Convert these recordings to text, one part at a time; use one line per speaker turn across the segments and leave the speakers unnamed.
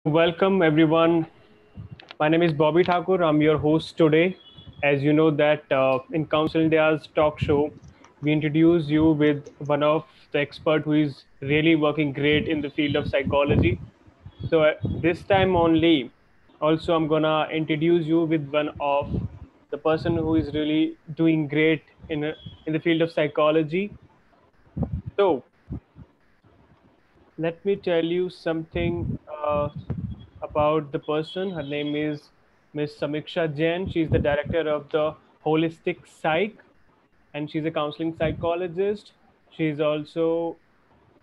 Welcome everyone. My name is Bobby Thakur. I'm your host today. As you know that in Council India's talk show, we introduce you with one of the expert who is really working great in the field of psychology. So this time only, also I'm gonna introduce you with one of the person who is really doing great in the field of psychology. So let me tell you something about the person. Her name is Miss Samiksha Jain. She's the director of the Holistic Psych, and she's a counseling psychologist. She's also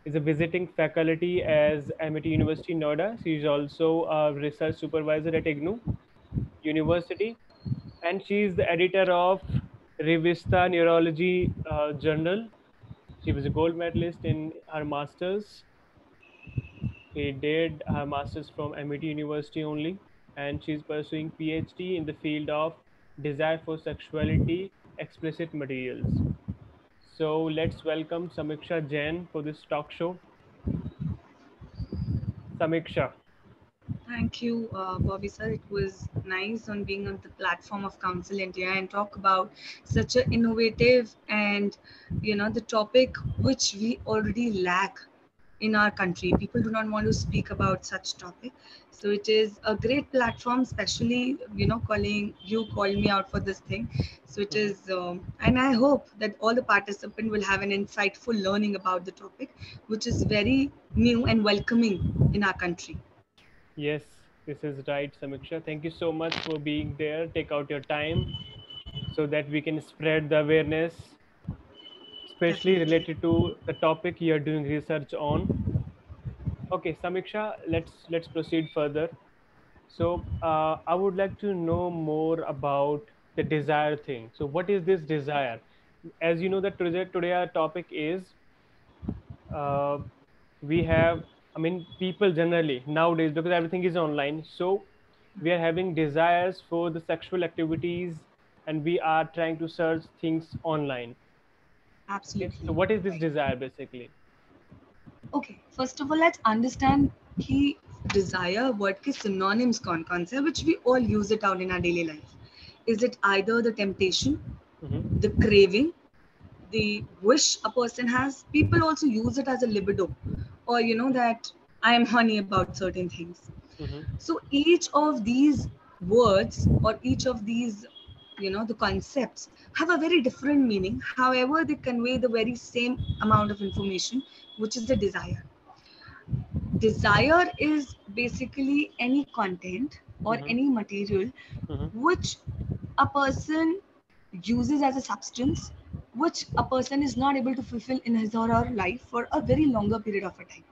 is a visiting faculty as MIT University Noida. She's also a research supervisor at IGNU University, and she's the editor of Revista Neurology Journal. She was a gold medalist in her masters. She did her master's from MIT University only, and she's pursuing PhD in the field of desire for sexuality, explicit materials. So let's welcome Samiksha Jain for this talk show. Samiksha.
Thank you, Bobby sir. It was nice on being on the platform of Council India and talk about such an innovative and the topic which we already lack in our country. People do not want to speak about such topic. So it is a great platform, especially calling you called me out for this thing. So it
Mhm.
is, and I hope that all the participants will have an insightful learning about the topic, which is very new and welcoming in our country.
Yes, this is right, Samiksha. Thank you so much for being there. Take out your time so that we can spread the awareness, especially
Definitely.
related to the topic you're doing research on. Okay, Samiksha, let's proceed further. So I would like to know more about the desire thing. So what is this desire? As you know that today our topic is uh, we have, I mean, people generally nowadays, because everything is online, so we are having desires for the sexual activities, and we are trying to search things online. Okay, so
Absolutely.
what is this
Right.
desire basically?
Okay. First of all, let's understand कि desire word के synonyms कौन से हैं, which we all use it out in our daily life. Is it either the temptation,
Mm-hmm.
the craving, the wish a person has? People also use it as a libido, or that I am horny about certain things.
Mm-hmm.
So each of these words or each of these the concepts have a very different meaning, however they convey the very same amount of information, which is the desire. Desire is basically any content or
Mm-hmm.
any material
Mm-hmm.
which a person uses as a substance, which a person is not able to fulfill in his or her life for a very longer period of a time,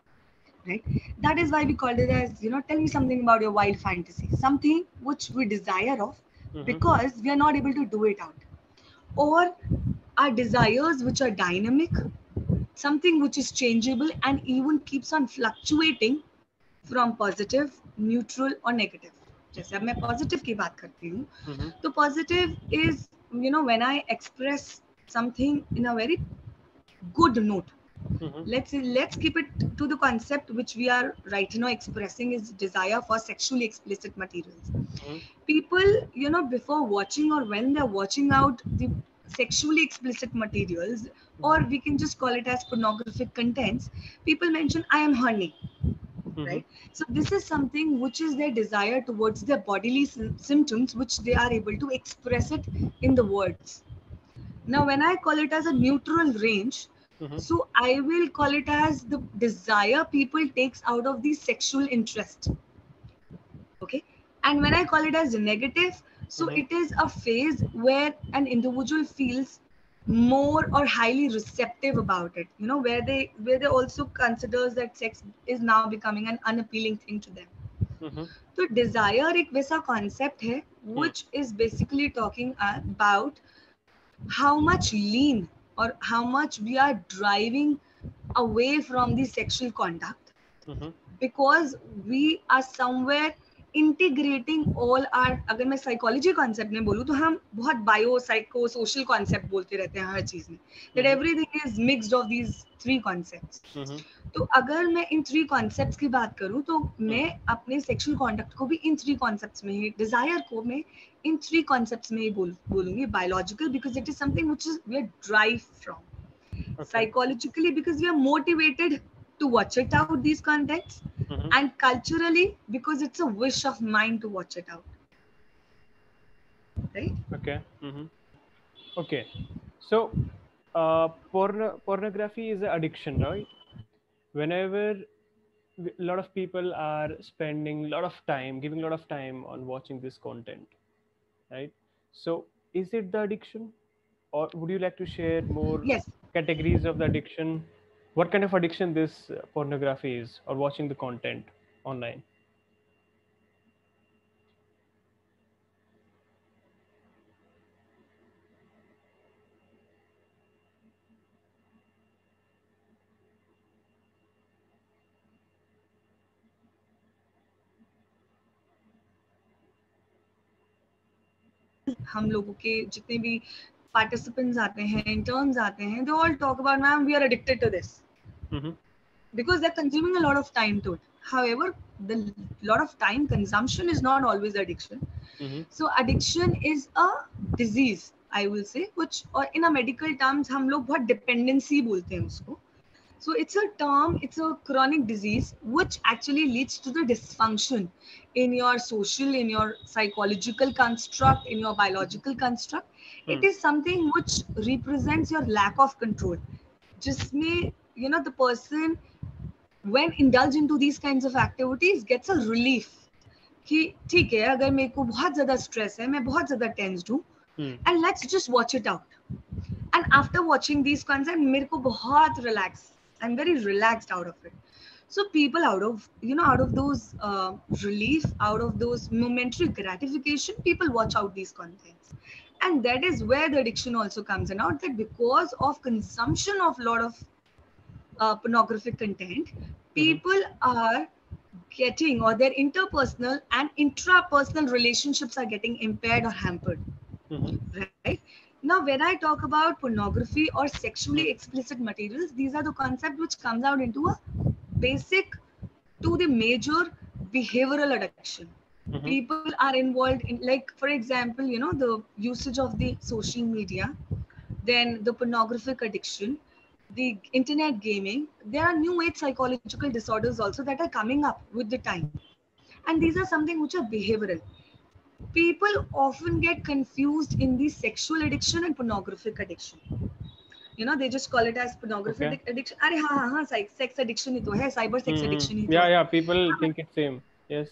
right? That is why we called it as, tell me something about your wild fantasy, something which we desire of
Mm-hmm.
because we are not able to do it out, or our desires which are dynamic, something which is changeable and even keeps on fluctuating from positive, neutral or negative. जैसे अब मैं positive की बात करती हूँ,
Mm-hmm.
तो positive is when I express something in a very good note.
Mm-hmm.
Let's keep it to the concept which we are right now expressing is desire for sexually explicit materials.
Mm-hmm.
People, before watching or when they're watching out the sexually explicit materials, or we can just call it as pornographic contents, people mention I am horny,
Mm-hmm.
right? So this is something which is their desire towards their bodily symptoms, which they are able to express it in the words. Now, when I call it as a neutral range,
Mm-hmm.
so I will call it as the desire people takes out of the sexual interest. Okay. And when I call it as negative, so
Mm-hmm.
it is a phase where an individual feels more or highly receptive about it, where they also considers that sex is now becoming an unappealing thing to them.
Mm-hmm.
तो desire एक वैसा concept है
Mm-hmm.
which is basically talking about how much lean or how much we are driving away from the sexual conduct
Mm-hmm.
because we are somewhere integrating all our, अगर मैं psychology concept में बोलूँ तो हम बहुत bio psycho social concept बोलते रहते हैं हर चीज में, that
Mm-hmm.
everything is mixed of these three concepts.
Mm-hmm.
तो अगर मैं इन 3 कॉन्सेप्ट्स की बात करूं तो मैं अपने सेक्सुअल कॉन्डक्ट को भी इन 3 कॉन्सेप्ट्स में ही, डिजायर को मैं इन 3 कॉन्सेप्ट्स में ही बोलूंगी. Biological because it is something which is we are drive from.
Okay.
Psychologically because we are motivated to watch it out, these contexts. And culturally because it's a wish of mine to watch it out, right?
Okay. Okay. So pornography is an addiction, right? Whenever a lot of people are spending a lot of time, giving a lot of time on watching this content, right? So is it the addiction, or would you like to share more
Yes.
categories of the addiction? What kind of addiction this pornography is, or watching the content online?
हम लोगों के जितने भी participants आते हैं, interns आते हैं, they all talk about, ma'am, we are addicted to this. Because they're consuming a lot of time to it. However, the lot of time consumption is not always addiction. So addiction is a disease, I will say, which or in a medical terms हम लोग बहुत dependency बोलते हैं उसको. So it's a term, it's a chronic disease which actually leads to the dysfunction in your social, in your psychological construct, in your biological construct. It is something which represents your lack of control. जिसमें, you know, the person when indulge into these kinds of activities gets a relief कि ठीक है, अगर मेरे को बहुत ज्यादा stress है, मैं बहुत ज्यादा टेंस्ड हूँ, and let's just watch it out. And after watching these concepts, मेरे को बहुत relax. I'm very relaxed out of it. So people out of those relief, out of those momentary gratification, people watch out these contents. And that is where the addiction also comes in out, that because of consumption of a lot of pornographic content, people are getting, or their interpersonal and intrapersonal relationships are getting impaired or hampered. Right? Now, when I talk about pornography or sexually explicit materials, these are the concepts which comes out into a basic to the major behavioral addiction. People are involved in, like, for example, you know, the usage of the social media, then the pornographic addiction, the internet gaming. There are new age psychological disorders also that are coming up with the time. And these are something which are behavioral. People often get confused in the sexual addiction and pornographic addiction. You know, they just call it as pornographic addiction. अरे हाँ, sex addiction ही तो है, cyber sex addiction ही तो है.
Yeah, people think it's same. Yes.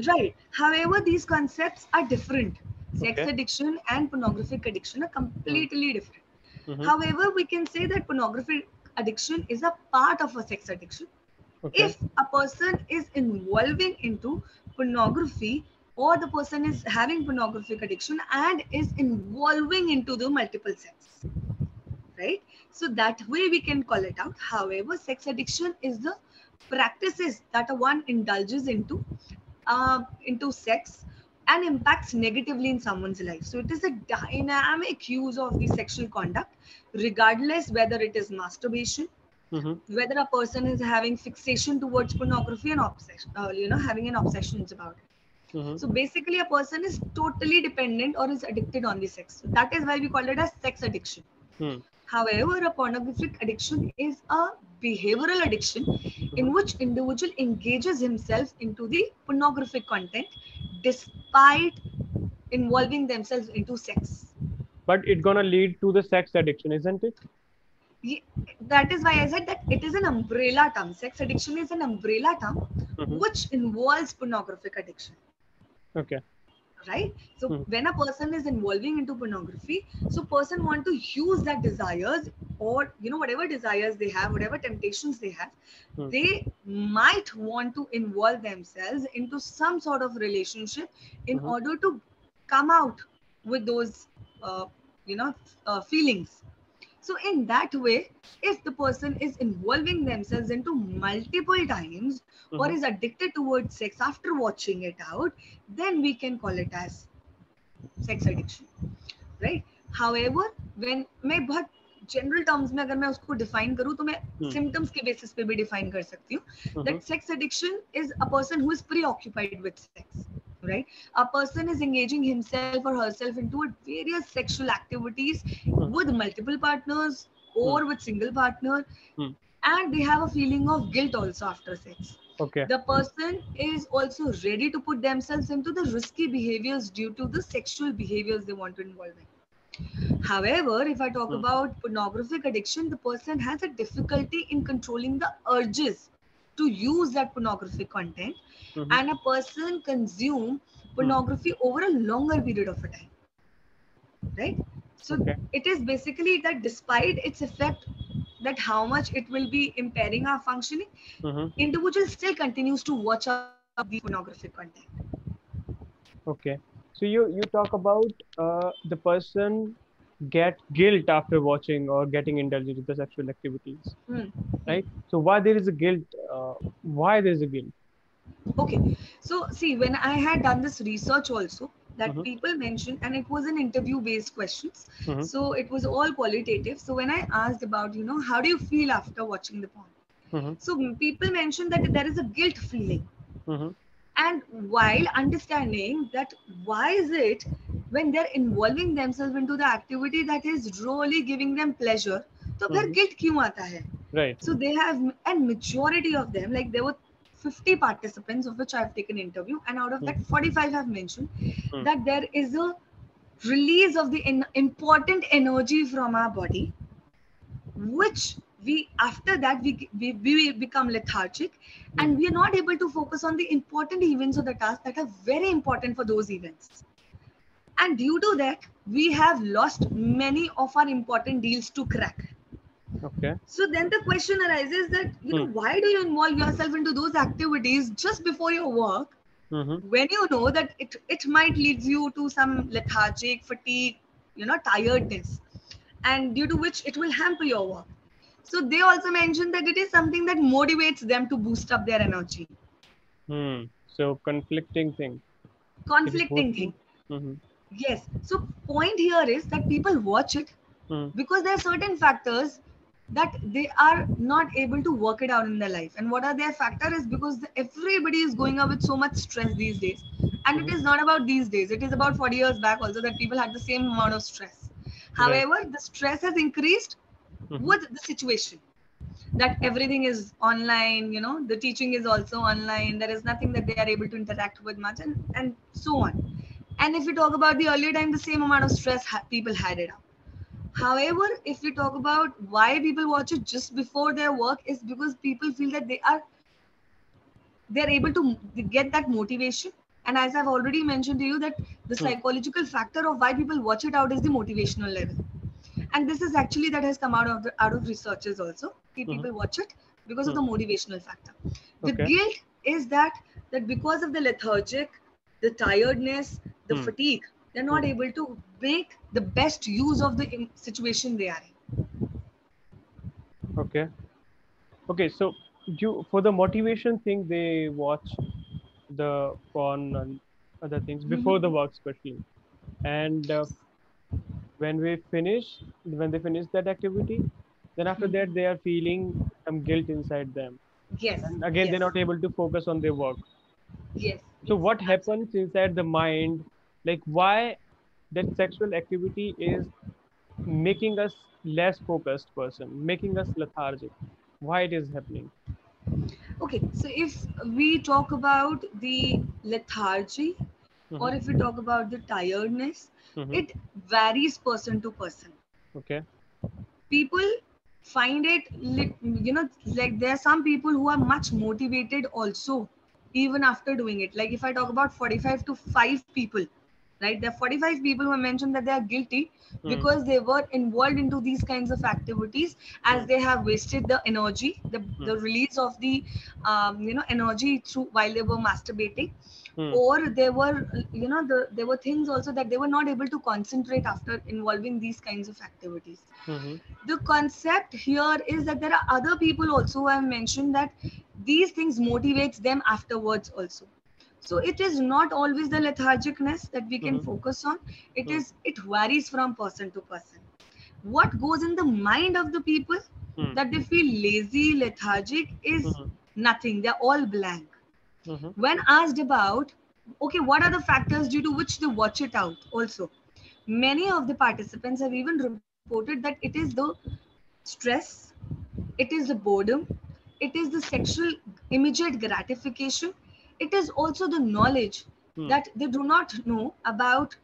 Right. However, these concepts are different. Sex addiction and pornographic addiction are completely different. However, we can say that pornographic addiction is a part of a sex addiction. If a person is involving into pornography, or the person is having pornographic addiction and is involving into the multiple sex, right? So that way we can call it out. However, sex addiction is the practices that one indulges into sex and impacts negatively in someone's life. So it is a dynamic use of the sexual conduct, regardless whether it is masturbation, whether a person is having fixation towards pornography and obsession, having an obsession about it. So basically, a person is totally dependent or is addicted on the sex. So that is why we call it as sex addiction. However, a pornographic addiction is a behavioral addiction in which individual engages himself into the pornographic content despite involving themselves into sex.
But it's gonna lead to the sex addiction, isn't it?
Yeah, that is why I said that it is an umbrella term. Sex addiction is an umbrella term which involves pornographic addiction.
Okay.
Right? So when a person is involving into pornography, so person want to use that desires, or whatever desires they have, whatever temptations they have, they might want to involve themselves into some sort of relationship in order to come out with those feelings. So in that way, if the person is involving themselves into multiple times or is addicted towards sex after watching it out, then we can call it as sex addiction, right? However, when मैं बहुत general terms में अगर मैं उसको define करूँ तो मैं symptoms के बेसिस पे भी डिफाइन कर सकती हूँ that sex addiction is a person who is pre occupied with sex, right? A person is engaging himself or herself into various sexual activities with multiple partners or with single partner, and they have a feeling of guilt also after sex.
Okay.
The person is also ready to put themselves into the risky behaviors due to the sexual behaviors they want to involve in. However, if I talk about pornographic addiction, the person has a difficulty in controlling the urges to use that pornographic content, and a person consume pornography over a longer period of a time, right? So it is basically that despite its effect, that how much it will be impairing our functioning, individual still continues to watch out the pornographic content.
Okay. So you talk about the person get guilt after watching or getting indulged in the sexual activities, right? So why there is a guilt? Why there is a guilt?
Okay, so see, when I had done this research also, that people mentioned, and it was an interview based questions, so it was all qualitative. So when I asked about, you know, how do you feel after watching the porn, so people mentioned that there is a guilt feeling, and while understanding that why is it when they're involving themselves into the activity that is really giving them pleasure, तो फिर guilt क्यों आता है?
Right.
So they have, and majority of them, like there were 50 participants of which I've taken interview, and out of that 45 have mentioned that there is a release of the important energy from our body, which we after that we become lethargic, and we are not able to focus on the important events or the tasks that are very important for those events. And due to that, we have lost many of our important deals to crack.
Okay.
So then the question arises that, you know, why do you involve yourself into those activities just before your work, when you know that it might lead you to some lethargic, fatigue, you know, tiredness, and due to which it will hamper your work. So they also mentioned that it is something that motivates them to boost up their energy.
So conflicting thing.
Conflicting thing. Yes. So point here is that people watch it because there are certain factors that they are not able to work it out in their life. And what are their factors is because everybody is going up with so much stress these days. And it is not about these days. It is about 40 years back also that people had the same amount of stress. However, the stress has increased with the situation, that everything is online, you know, the teaching is also online, there is nothing that they are able to interact with much, and so on. And if we talk about the earlier time, the same amount of stress people had it out. However, if we talk about why people watch it just before their work, is because people feel that they're able to get that motivation. And as I've already mentioned to you, that the psychological factor of why people watch it out is the motivational level. And this is actually that has come out of researches also. People watch it because of the motivational factor. The guilt is that because of the lethargic, the tiredness, the fatigue, they're not able to make the best use of the situation they are in.
Okay. Okay. So you for the motivation thing, they watch the porn and other things before the work, especially, and when they finish that activity, then after that they are feeling some guilt inside them,
Yes,
and again they're
yes,
not able to focus on their work.
yes,
So
yes,
what
absolutely.
happens inside the mind, like why that sexual activity is making us less focused person, making us lethargic? Why it is happening?
Okay, so if we talk about the lethargy,
Mm-hmm.
or if we talk about the tiredness,
Mm-hmm.
it varies person to person.
Okay.
People find it, you know, like there are some people who are much motivated also, even after doing it. Like if I talk about 45 to 5 people, right, there are 45 people who have mentioned that they are guilty because they were involved into these kinds of activities, as they have wasted the energy, the release of the you know, energy through while they were masturbating, or there were, you know, there were things also that they were not able to concentrate after involving these kinds of activities.
Mm-hmm.
The concept here is that there are other people also who have mentioned that these things motivates them afterwards also. So it is not always the lethargicness that we can
Mm-hmm.
focus on. It varies from person to person. what goes in the mind of the people
Hmm.
that they feel lazy, lethargic, is
Hmm.
nothing. They're all blank.
Hmm.
When asked about, okay, what are the factors due to which they watch it out, also, many of the participants have even reported that it is the stress, it is the boredom, it is the sexual immediate gratification, it is also the knowledge
Hmm.
that they do not know about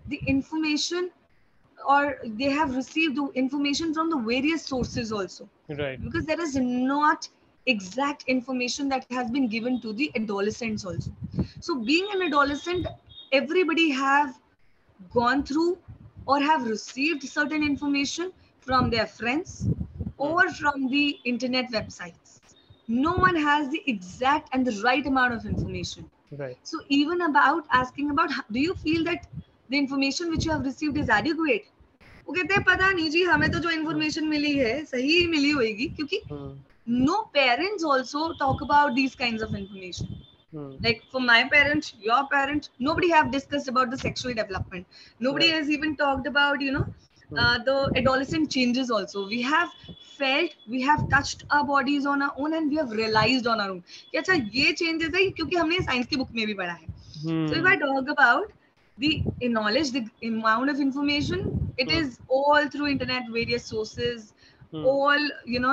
the information, or they have received the information from the various sources also,
Right.
because there is not exact information that has been given to the adolescents also. So being an adolescent, everybody have gone through or have received certain information from their friends
Hmm.
or from the internet websites. No one has the exact and the right amount of information.
Right.
So even about asking about, do you feel that the information which you have received is adequate? वो कहते हैं पता नहीं जी, हमें तो जो
Hmm.
Information मिली है सही ही मिली होगी, क्योंकि
Hmm.
no parents also talk about these kinds of information.
Hmm.
Like for my parents, your parents, nobody have discussed about the sexual development. Nobody
Right.
has even talked about,
Hmm.
the adolescent changes also. We have felt, we have touched our bodies on our own, and we have realized on our own कि अच्छा ये changes है क्योंकि हमने science की book में भी पढ़ा है. So if
Hmm.
I talk about the knowledge, the amount of information, it
Hmm.
is all through internet, various sources,
Hmm.
all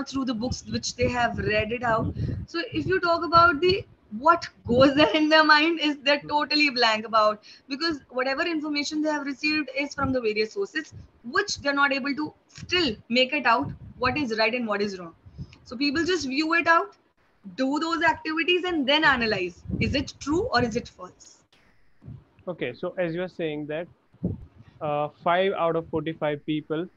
through the books which they have read it out. So if you talk about the what goes there in their mind, is they're totally blank about, because whatever information they have received is from the various sources, which they're not able to still make it out what is right and what is wrong. So people just view it out, do those activities, and then analyze, is it true or is it false?
Okay. So as you are saying that 5 out of 45 people,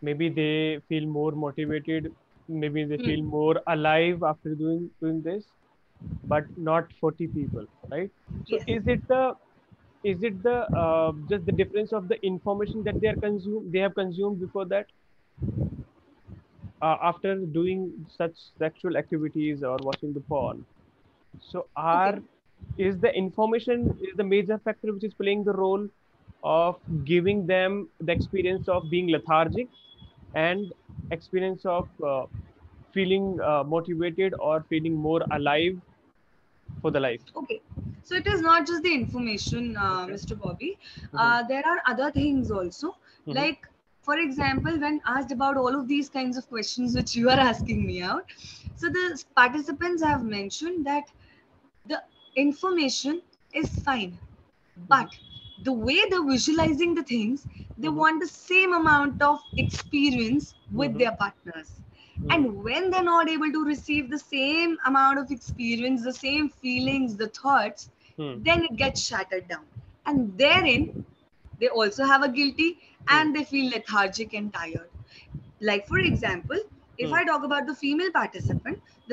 maybe they feel more motivated, maybe they
Hmm.
feel more alive after doing this, but not 40 people, right? So
Yes.
is it the just the difference of the information that they have consumed before that, after doing such sexual activities or watching the porn? So
Okay.
are is the information is the major factor which is playing the role of giving them the experience of being lethargic and experience of feeling motivated or feeling more alive for the life?
Okay. So it is not just the information,
Okay.
Mr. Bobby.
Mm-hmm.
There are other things also.
Mm-hmm.
Like, for example, when asked about all of these kinds of questions which you are asking me out, so the participants have mentioned that the information is fine,
Mm-hmm.
but the way they're visualizing the things, they
Mm-hmm.
want the same amount of experience with
Mm-hmm.
their partners. And when they're not able to receive the same amount of experience, the same feelings, the thoughts,
Mm-hmm.
then it gets shattered down. And therein, they also have a guilty,
Mm-hmm.
and they feel lethargic and tired. Like, for example, if
Mm-hmm.
I talk about the
Mm-hmm.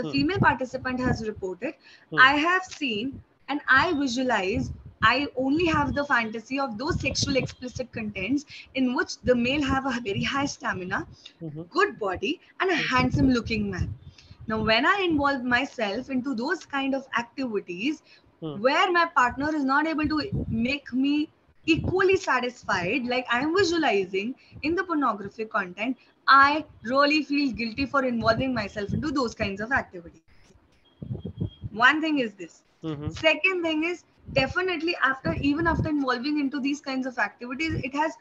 female participant has reported,
Mm-hmm.
I have seen and I visualize, I only have the fantasy of those sexual explicit contents in which the male have a very high stamina,
Mm-hmm.
good body, and a handsome looking man. Now, when I involve myself into those kind of activities
Mm-hmm.
where my partner is not able to make me equally satisfied, like I am visualizing in the pornographic content, I really feel guilty for involving myself into those kinds of activities. One thing is this.
Mm-hmm.
Second thing is, definitely after, even after involving into these kinds of activities, it has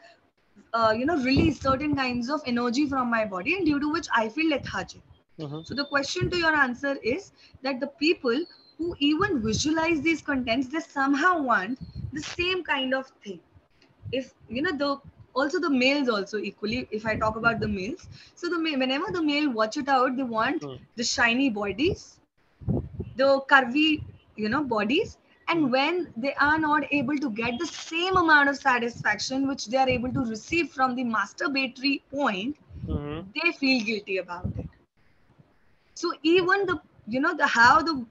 released certain kinds of energy from my body, and due to which I feel lethargic.
Mm-hmm.
So the question to your answer is that the people who even visualize these contents, they somehow want the same kind of thing. If the also the males also equally, if I talk about the males, so whenever the male watch it out, they want the shiny bodies, the curvy bodies, and
Mm-hmm.
when they are not able to get the same amount of satisfaction which they are able to receive from the masturbatory point,
Mm-hmm.
they feel guilty about it. So even
Okay.
the the how the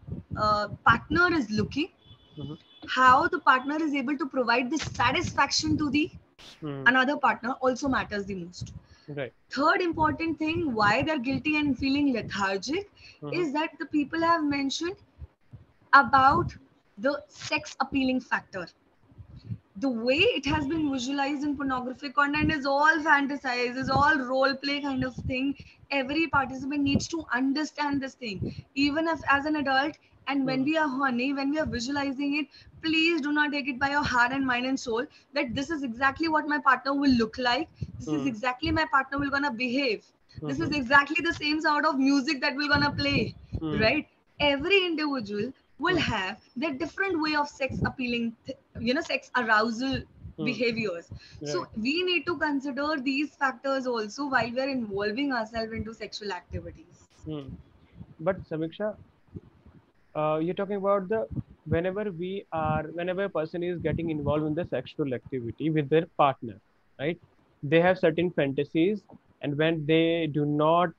partner is looking,
Mm-hmm.
how the partner is able to provide the satisfaction to the
Mm-hmm.
another partner also matters the most.
Right.
Third important thing why they're guilty and feeling lethargic
Mm-hmm.
is that the people have mentioned about the sex appealing factor. the way it has been visualized in pornographic content is all fantasized, is all role play kind of thing. Every participant needs to understand this thing, even if as an adult. And when we are horny, when we are visualizing it, please do not take it by your heart and mind and soul that this is exactly what my partner will look like. This is exactly my partner will gonna behave. This is exactly the same sound of music that we're gonna play, right? Every individual will have their different way of sex appealing, sex arousal behaviors. So
Right.
we need to consider these factors also while we're involving ourselves into sexual activities.
Hmm. But Samiksha, you're talking about the whenever a person is getting involved in the sexual activity with their partner, right? They have certain fantasies, and when they do not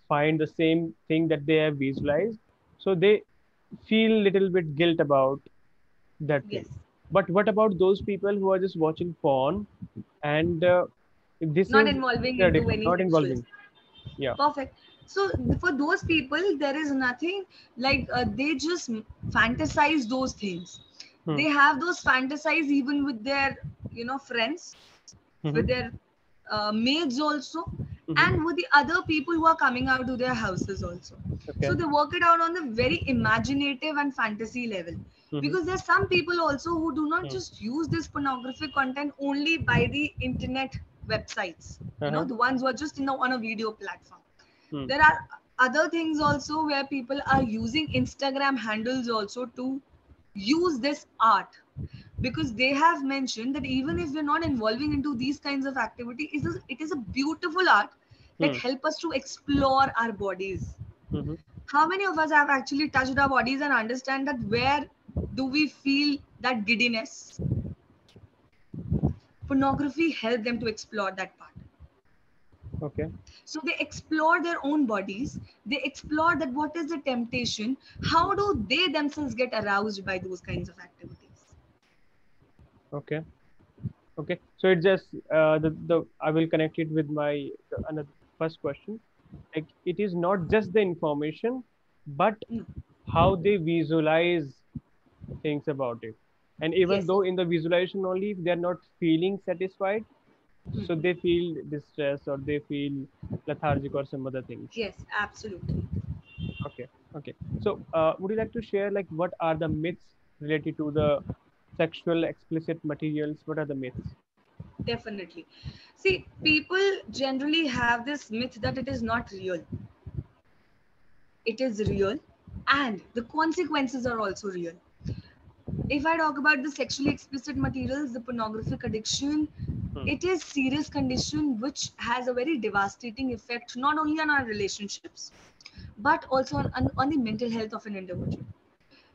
find the same thing that they have visualized, so they feel little bit guilt about that
Yes.
thing. But what about those people who are just watching porn and this
Not
is
involving
their
into
addiction,
any
not
sexual.
involving? Yeah.
Perfect. So for those people, there is nothing like they just fantasize those things.
Hmm.
They have those fantasies even with their, friends, with
Mm-hmm.
their maids also,
Mm-hmm.
and with the other people who are coming out to their houses also. So
Okay.
they work it out on the very imaginative and fantasy level.
Mm-hmm.
Because there's some people also who do not
Hmm.
just use this pornographic content only by the internet websites,
Uh-huh.
the ones who are just on a video platform.
Hmm.
There are other things also where people are using Instagram handles also to use this art, because they have mentioned that even if we're not involving into these kinds of activity, it is a beautiful art that
Hmm.
help us to explore our bodies.
Mm-hmm.
How many of us have actually touched our bodies and understand that where do we feel that giddiness? Pornography help them to explore that part.
Okay.
So they explore their own bodies, they explore that what is the temptation, how do they themselves get aroused by those kinds of activities.
Okay. Okay. So it's just the I will connect it with my another first question. Like it is not just the information, but
No.
how they visualize things about it. And even
Yes.
though in the visualization only, if they are not feeling satisfied, so they feel distress or they feel lethargic or some other things.
Yes, absolutely.
Okay. Okay. So would you like to share like what are the myths related to the sexual explicit materials? What are the myths?
Definitely. See, people generally have this myth that it is not real. It is real, and the consequences are also real. If I talk about the sexually explicit materials, the pornographic addiction,
Hmm.
it is serious condition which has a very devastating effect not only on our relationships but also on the mental health of an individual.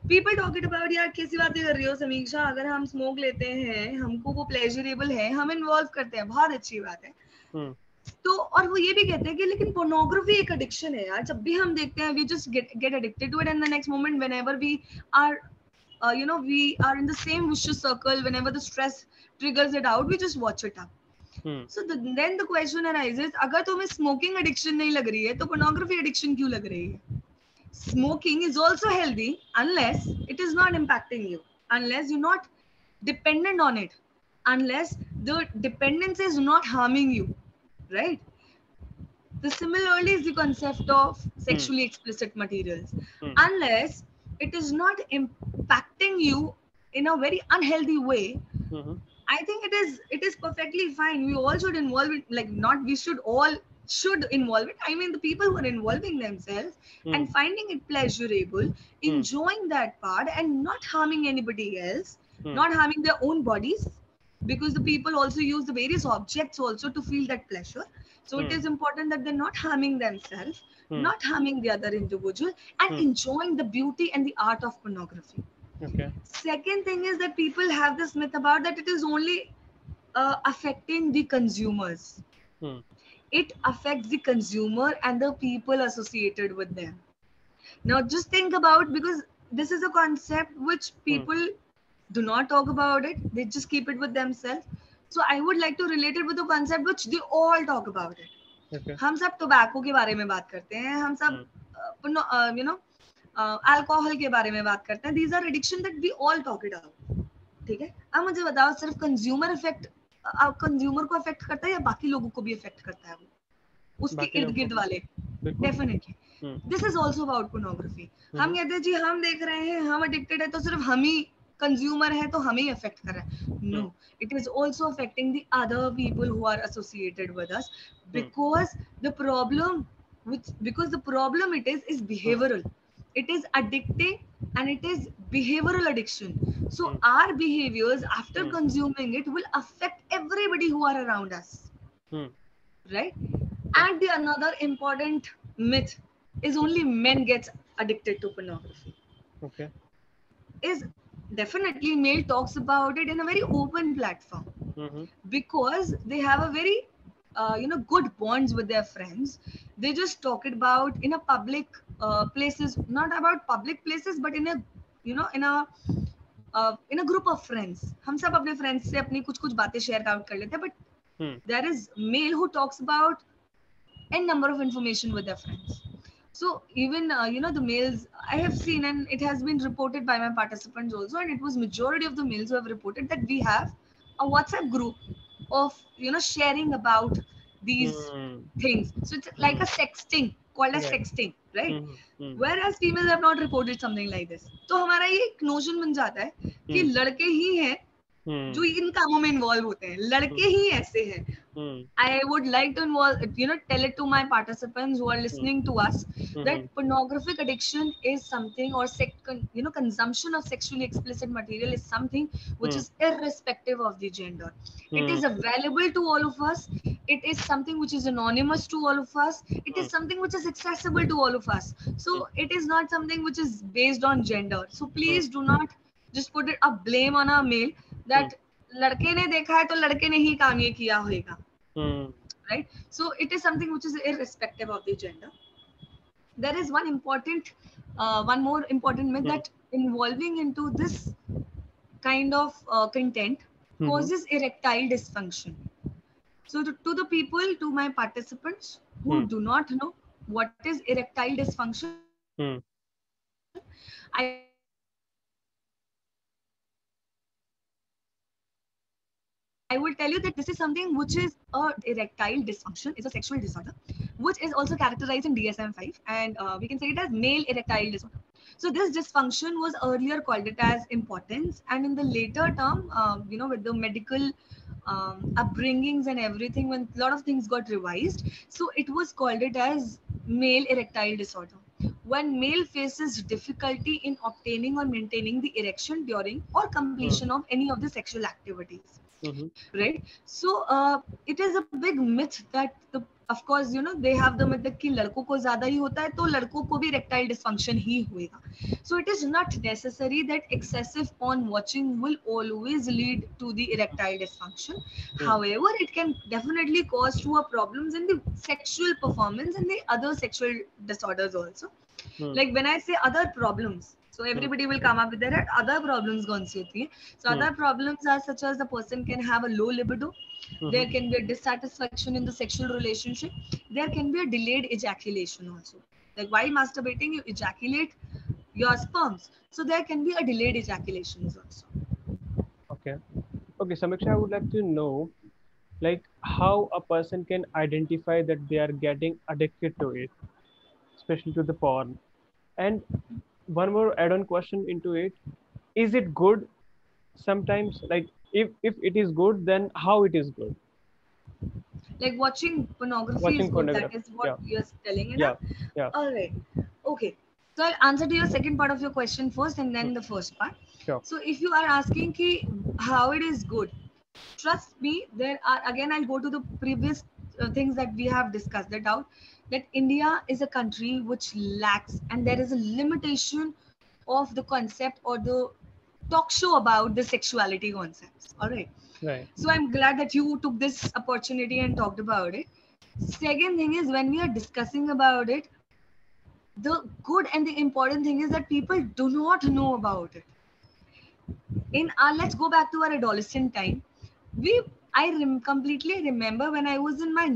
People talking about यार कैसी बातें कर रही हो समीक्षा, अगर हम smoke लेते हैं हमको वो प्लेजरेबल है, हम इन्वॉल्व करते हैं, बहुत अच्छी बात है।
Hmm.
तो और वो ये भी कहते हैं कि लेकिन पोर्नोग्राफी एक एडिक्शन है यार, जब भी हम देखते हैं we just get addicted to it and the next moment whenever we are we are in the same vicious circle, whenever the stress triggers it out we just watch it up.
Hmm.
So then the question arises, अगर तुम्हें smoking addiction नहीं लग रही है तो pornography addiction क्यों लग रही है? Smoking is also healthy unless it is not impacting you, unless you're not dependent on it, unless the dependence is not harming you, right? The similarly is the concept of
Hmm.
sexually explicit materials.
Hmm.
Unless it is not impacting you in a very unhealthy way,
Hmm.
I think it is perfectly fine. We all should involve it, like not we should all should involve it. I mean the people who are involving themselves
Hmm.
and finding it pleasurable,
Hmm.
enjoying that part and not harming anybody else,
Hmm.
not harming their own bodies, because the people also use the various objects also to feel that pleasure. So it
Hmm.
is important that they're not harming themselves,
Hmm.
not harming the other individual, and
Hmm.
enjoying the beauty and the art of pornography.
Okay.
Second thing is that people have this myth about that it is only affecting the consumers.
Hmm.
It affects the consumer and the people associated with them. Now, just think about, because this is a concept which
Hmm.
people do not talk about it, they just keep it with themselves. So, I would like to relate it with a concept which they all talk about it.
Okay.
हम सब tobacco के बारे में बात करते हैं, हम सब अल्कोहल के बारे में बात करते हैं. These are addiction that we all talk it out. ठीक है? अब मुझे बताओ सिर्फ कंज्यूमर इफेक्ट कंज्यूमर को अफेक्ट करता है या बाकी लोगों को भी अफेक्ट करता है वो उसके
बाकी
इर्द
लोगों
गिर्द
को
वाले?
बिल्कुल।
Definitely this is also about pornography. हम कहते हैं जी हम देख रहे हैं, हम एडिक्टेड है तो सिर्फ हम ही कंज्यूमर है तो हमें ही अफेक्ट कर रहा है. No, it is also affecting the other people who are associated with us, because the problem because the problem it is behavioral. It is addicting and it is behavioral addiction. So our behaviors after consuming it will affect everybody who are around us, right? And the another important myth is only men gets addicted to pornography.
Okay.
Is definitely male talks about it in a very open platform, because they have a very good bonds with their friends. They just talk it about in a public places, not about public places, but in a in a group of friends. हम सब अपने friends से अपनी कुछ कुछ बातें share out कर लेते हैं, but there is male who talks about n number of information with their friends. So even the males I have seen, and it has been reported by my participants also, and it was majority of the males who have reported that we have a WhatsApp group of sharing about these things. So it's like a sexting, called as sexting, right? Whereas females have not reported something like this. तो हमारा ये एक notion बन जाता है कि लड़के ही हैं जो इन कामों में इन्वॉल्व होते हैं, लड़के ही ऐसे हैं. I would like to tell it to my participants who are listening to us that pornographic addiction is something, or consumption of sexually explicit material is something which is irrespective of the gender. It is available to all of us. It is something which is anonymous to all of us. It is something which is accessible to all of us. So it is not something which is based on gender. So please do not just put it a blame on a male that लड़के ने देखा है तो लड़के ने ही काम ये किया होगा. Right? So it is something which is irrespective of the gender. There is one more important myth that involving into this kind of content causes erectile dysfunction. So to the people, to my participants who do not know what is erectile dysfunction, I will tell you that this is something which is erectile dysfunction is a sexual disorder which is also characterized in DSM-5, and we can say it as male erectile disorder. So this dysfunction was earlier called it as impotence, and in the later term, with the medical upbringings and everything, when a lot of things got revised, so it was called it as male erectile disorder, when male faces difficulty in obtaining or maintaining the erection during or completion of any of the sexual activities. Right? So it is a big myth that of course they have the myth that कि लड़कों को ज़्यादा ही होता है तो लड़कों को भी erectile dysfunction ही होएगा. So it is not necessary that excessive porn watching will always lead to the erectile dysfunction. However, it can definitely cause to a problems in the sexual performance and the other sexual disorders also. Like when I say other problems, so everybody will come up with their other problems कौन सी होती है. So other problems are such as the person can have a low libido, there can be a dissatisfaction in the sexual relationship, there can be a delayed ejaculation also. Like while masturbating you ejaculate your sperms, so there can be a delayed ejaculations also.
Okay, Samiksha, I would like to know like how a person can identify that they are getting addicted to it, especially to the porn. And one more add-on question into it: is it good? Sometimes, like if it is good, then how it is good?
Like watching pornography is
Watching
good, that
pornography.
is what you're telling,
Yeah.
enough. All right, okay, so I'll answer to your second part of your question first and then the first part.
Sure.
So if you are asking ki how it is good, trust me, there are, again I'll go to the previous things that we have discussed it out, that India is a country which lacks, and there is a limitation of the concept or the talk show about the sexuality concepts. All right.
Right.
So I'm glad that you took this opportunity and talked about it. Second thing is, when we are discussing about it, the good and the important thing is that people do not know about it. In our, let's go back to our adolescent time. Completely remember when I was in my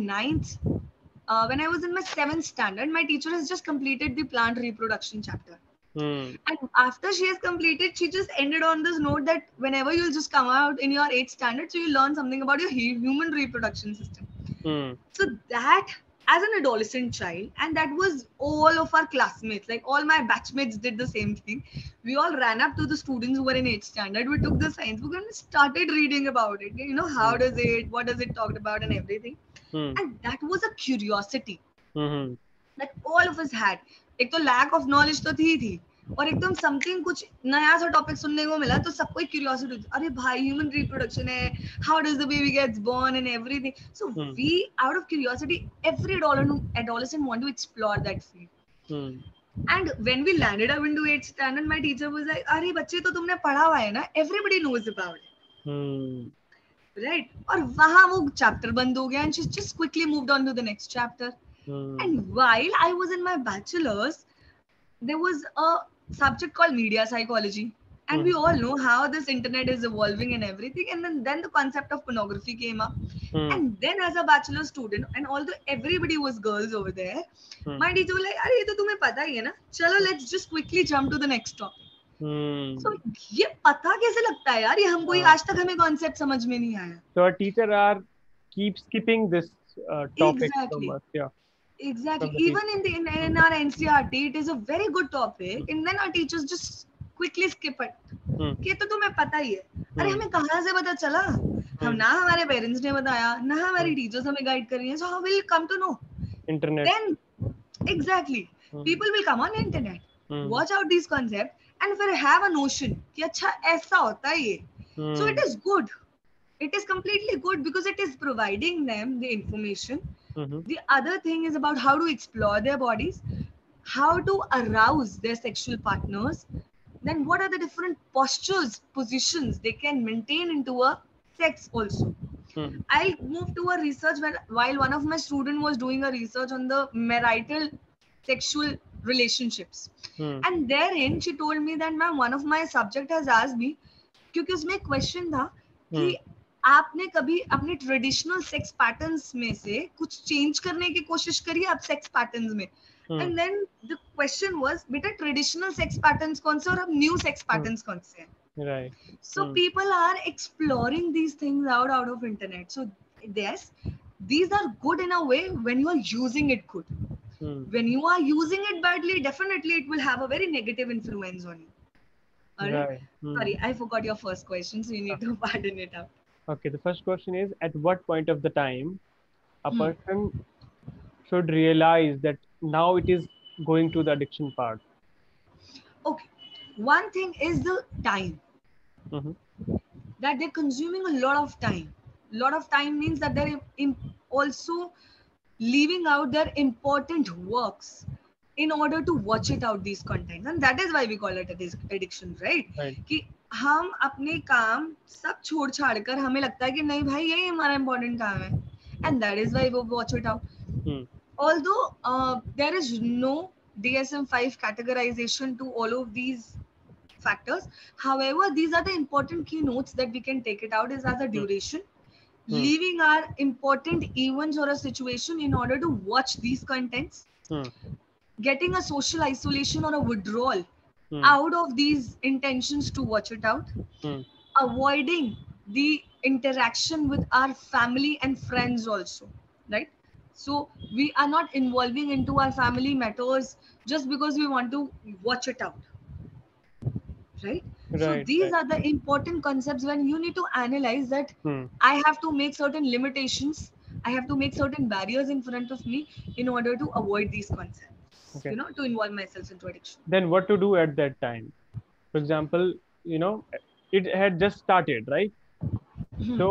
when I was in my 7th standard, my teacher has just completed the plant reproduction chapter.
Hmm.
And after she has completed, she just ended on this note that whenever you'll just come out in your 8th standard, so you learn something about your human reproduction system.
Hmm.
So that, as an adolescent child, and that was all of our classmates, like all my batchmates did the same thing. We all ran up to the students who were in 8th standard. We took the science book and started reading about it. You know, how
Hmm.
does it, what does it talk about, and everything.
Hmm.
And that was a curiosity
Hmm.
that all of us had. एक तो lack of knowledge तो थी और एकदम something कुछ नया सा topic सुनने को मिला तो सबको एक क्यूरियोसिटी होती अरे भाई ह्यूमन रिप्रोडक्शन है how does the baby gets born and everything so
Hmm.
we out of curiosity every adolescent want to explore that field
Hmm.
and when we landed up into 8th standard my teacher was like अरे बच्चे तो तुमने पढ़ा हुआ है ना everybody knows about it
Hmm.
right और वहां वो चैप्टर बंद हो गया and she just quickly moved on to the next chapter
Hmm.
and while I was in my bachelor's there was a subject called media psychology and we
Hmm.
all know how this internet is evolving and everything and then the concept of pornography came up
Hmm.
and then as a bachelor student and although everybody was girls over there
Hmm.
my teacher was like अरे ये तो तुम्हें पता ही है ना चलो let's just quickly jump to the next topic so
Hmm.
ये पता कैसे लगता है यार ये हमको ये
हाँ.
आज तक हमें कॉन्सेप्ट समझ में नहीं आया
So our teacher are keep skipping this topic from
exactly
us. Yeah,
Exactly.
from the teacher.
Even in our NCRT, it is a very good topic, and then our teachers just quickly skip it.
Hmm.
कि तो तुम्हें पता ही है अरे
Hmm.
हमें कहाँ से पता चला हम
Hmm.
ना हमारे पेरेंट्स ने बताया ना हमारी
Hmm.
टीचर्स हमें गाइड कर रही हैं so how will come to know
Internet.
then exactly
Hmm.
people will come on internet
Hmm.
watch out these concepts and फिर have a notion कि अच्छा ऐसा होता है ये so it
Hmm.
is good it is completely good because it is providing them the information
Hmm.
the other thing is about how to explore their bodies, how to arouse their sexual partners, then what are the different postures, positions they can maintain into a sex also.
Hmm.
I moved to a research while one of my students was doing a research on the marital sexual relationships.
Hmm.
And therein she told me that ma'am one of my subject has asked me क्योंकि उसमें question था
Hmm.
कि आपने कभी अपने traditional sex patterns में से कुछ चेंज करने की कोशिश करी आप सेक्स पैटर्न्स में
Hmm.
And then the question was बेटा ट्रेडिशनल सेक्स पैटर्न्स कौन से और अब न्यू सेक्स
Hmm.
पैटर्न्स कौन से हैं
Right.
so
Hmm.
people are exploring these things out of internet so yes these are good in a way when you are using it good
Hmm.
when you are using it badly definitely it will have a very negative influence on you all right
Right. Hmm.
sorry I forgot your first question so you need to pardon it out
Okay. The first question is: at what point of the time a
Hmm.
person should realize that now it is going to the addiction part?
Okay. One thing is the time
Hmm.
that they're consuming a lot of time. Lot of time means that they're also leaving out their important works in order to watch it out these contents and that is why we call it addiction right
Right.
कि हम अपने काम सब छोड़ छाड़ कर हमें लगता है कि नहीं भाई यही हमारा important काम है and that is why we watch it out
Hmm.
although there is no DSM-5 categorization to all of these factors however these are the important keynotes that we can take it out is as a
Hmm.
duration
Hmm.
leaving our important events or a situation in order to watch these contents
Hmm.
getting a social isolation or a withdrawal
Hmm.
out of these intentions to watch it out
Hmm.
avoiding the interaction with our family and friends also right so we are not involving into our family matters just because we want to watch it out right so
Right.
these
Right.
are the important concepts when you need to analyze that
Hmm.
I have to make certain limitations I have to make certain barriers in front of me in order to avoid these concepts
Okay.
to involve myself into addiction
Then what to do at that time? For example, it had just started, right? So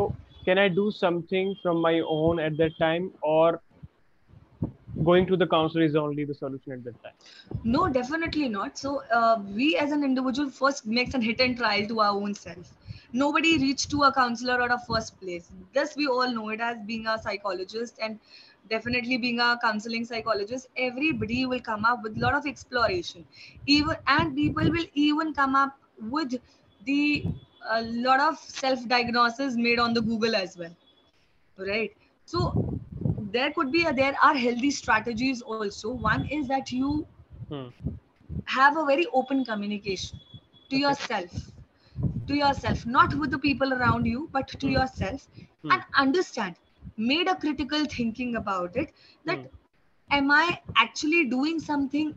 can I do something from my own at that time, or going to the counselor is only the solution at that time?
No, definitely not. So we as an individual first makes a hit and trial to our own self. Nobody reached to a counselor at a first place. This we all know it as being a psychologist and definitely being a counseling psychologist. Everybody will come up with a lot of exploration. Even and people will even come up with the a lot of self-diagnosis made on the Google as well. Right. So there are healthy strategies also. One is that you
Hmm.
have a very open communication to
Okay.
yourself, not with the people around you, but to
Hmm.
yourself,
Hmm.
and understand, made a critical thinking about it,
Hmm.
that am I actually doing something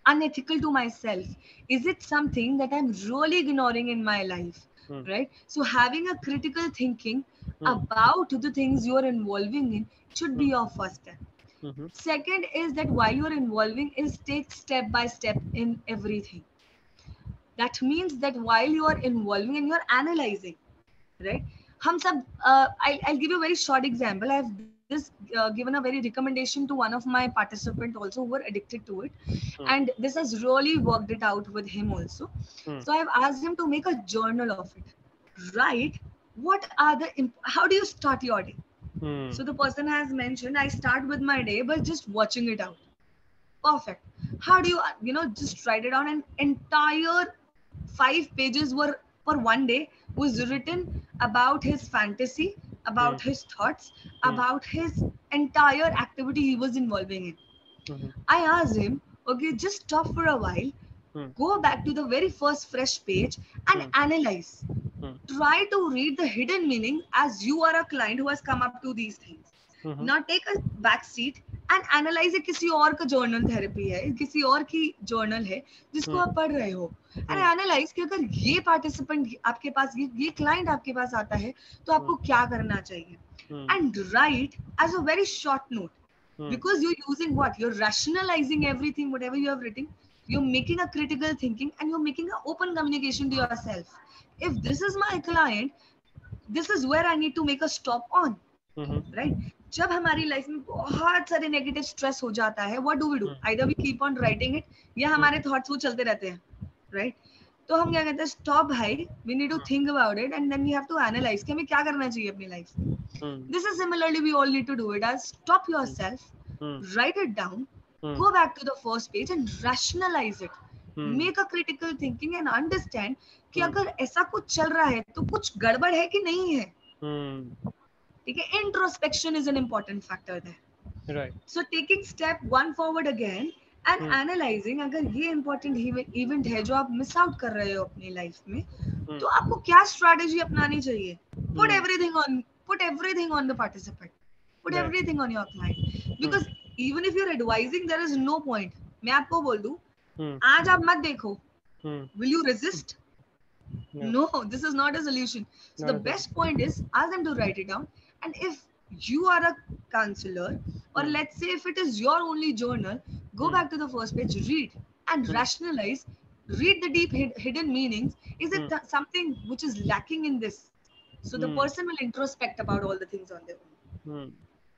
unethical to myself? Is it something that I'm really ignoring in my life?
Hmm.
Right? So having a critical thinking
Hmm.
about the things you're involving in should be
Hmm.
your first step.
Hmm.
Second is that while you're involving is take step by step in everything. That means that while you are involving and you're analyzing, right? हम सब I'll give you a very short example. I've this given a very recommendation to one of my participant also who were addicted to it,
Hmm.
and this has really worked it out with him also.
Hmm.
So I've asked him to make a journal of it. Right? What are the how do you start your day?
Hmm.
So the person has mentioned, I start with my day by just watching it out. Perfect. How do you, just write it down? An entire 5 pages were for one day was written about his fantasy,
Hmm.
about his thoughts,
Hmm.
about his entire activity he was involving in.
Hmm.
I asked him, okay, just stop for a while,
Hmm.
go back to the very first fresh page and
Hmm.
analyze.
Hmm.
Try to read the hidden meaning as you are a client who has come up to these things.
Hmm.
Now take a back seat and analyze it. किसी और का journal therapy है, किसी और की journal है जिसको
Hmm.
आप पढ़ रहे हो, and
Hmm.
analyze कि अगर ये participant आपके पास, ये client आपके पास आता है तो
Hmm.
आपको क्या करना चाहिए,
Hmm.
and write as a very short note,
Hmm.
because you're using what, you're rationalizing everything whatever you have written, you're making a critical thinking and you're making an open communication to yourself. If this is my client, this is where I need to make a stop on.
Hmm.
Right? जब हमारी life में बहुत सारे negative stress हो जाता है, what do we do?
Hmm.
Either we keep on writing it, या
Hmm.
हमारे थॉट्स वो चलते रहते हैं, राइट? तो हम क्या कहते हैं, स्टॉप भाई, we need to think about it and then we have to analyse कि हमें क्या करना चाहिए अपनी लाइफ में.
Hmm.
This is similarly we all need to do it as stop
Hmm.
yourself,
Hmm.
write it down,
Hmm.
go back to the first page and rationalize it.
Hmm.
Make a critical thinking and understand कि
Hmm.
अगर ऐसा कुछ चल रहा है तो कुछ गड़बड़ है कि नहीं है.
Hmm.
ठीक है? Introspection is an important factor there.
Right.
So taking step one forward again and
Hmm.
analyzing अगर ये important event है जो आप miss out कर रहे हो अपनी life में,
Hmm.
तो आपको क्या strategy अपनानी चाहिए? Put
Hmm.
everything on the participant. Put
Right.
everything on your client.
Hmm.
Because even if you're advising, there is no point. मैं आपको बोल दूं,
Hmm.
आज आप मत देखो.
Hmm.
Will you resist?
No.
No, this is not a solution. So
Not
the
a solution.
best point is ask them to write it down. And if you are a counselor, or
Hmm.
let's say if it is your only journal, go
Hmm.
back to the first page, read and
Hmm.
rationalize, read the deep hidden meanings. Is it
Hmm.
something which is lacking in this? So the
Hmm.
person will introspect about all the things on their own.
Hmm.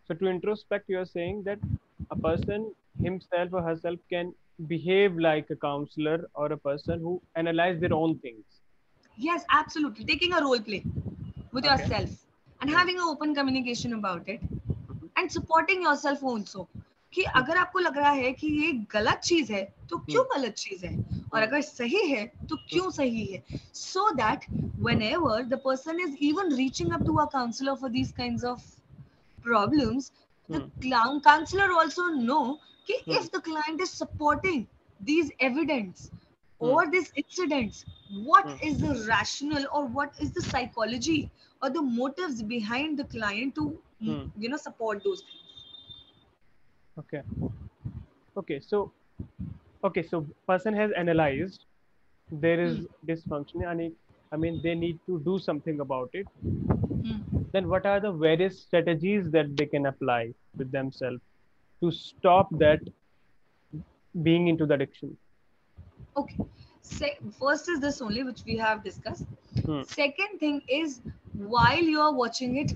So to introspect, you are saying that a person himself or herself can behave like a counselor or a person who analyze their own things.
Yes, absolutely. Taking a role play with
Okay.
yourself and
Hmm.
having an open communication about it.
Mhm.
And supporting yourself also, कि
Hmm.
अगर आपको लग रहा है कि ये गलत चीज है तो
Hmm.
क्यों गलत चीज है, और
Hmm.
अगर सही है तो
Hmm.
क्यों सही है, so that whenever the person is even reaching up to a counselor for these kinds of problems, the
Hmm.
counselor also know कि
Hmm.
if the client is supporting these evidence
Hmm.
or these incidents, what
Hmm.
is the rational or what is the psychology or the motives behind the client to
Hmm.
support those things.
Okay. Okay. So person has analyzed there
Hmm.
is dysfunction and I mean they need to do something about it.
Hmm.
Then what are the various strategies that they can apply with themselves to stop that being into the addiction?
Okay. First is this only, which we have discussed.
Hmm.
Second thing is, while you are watching it,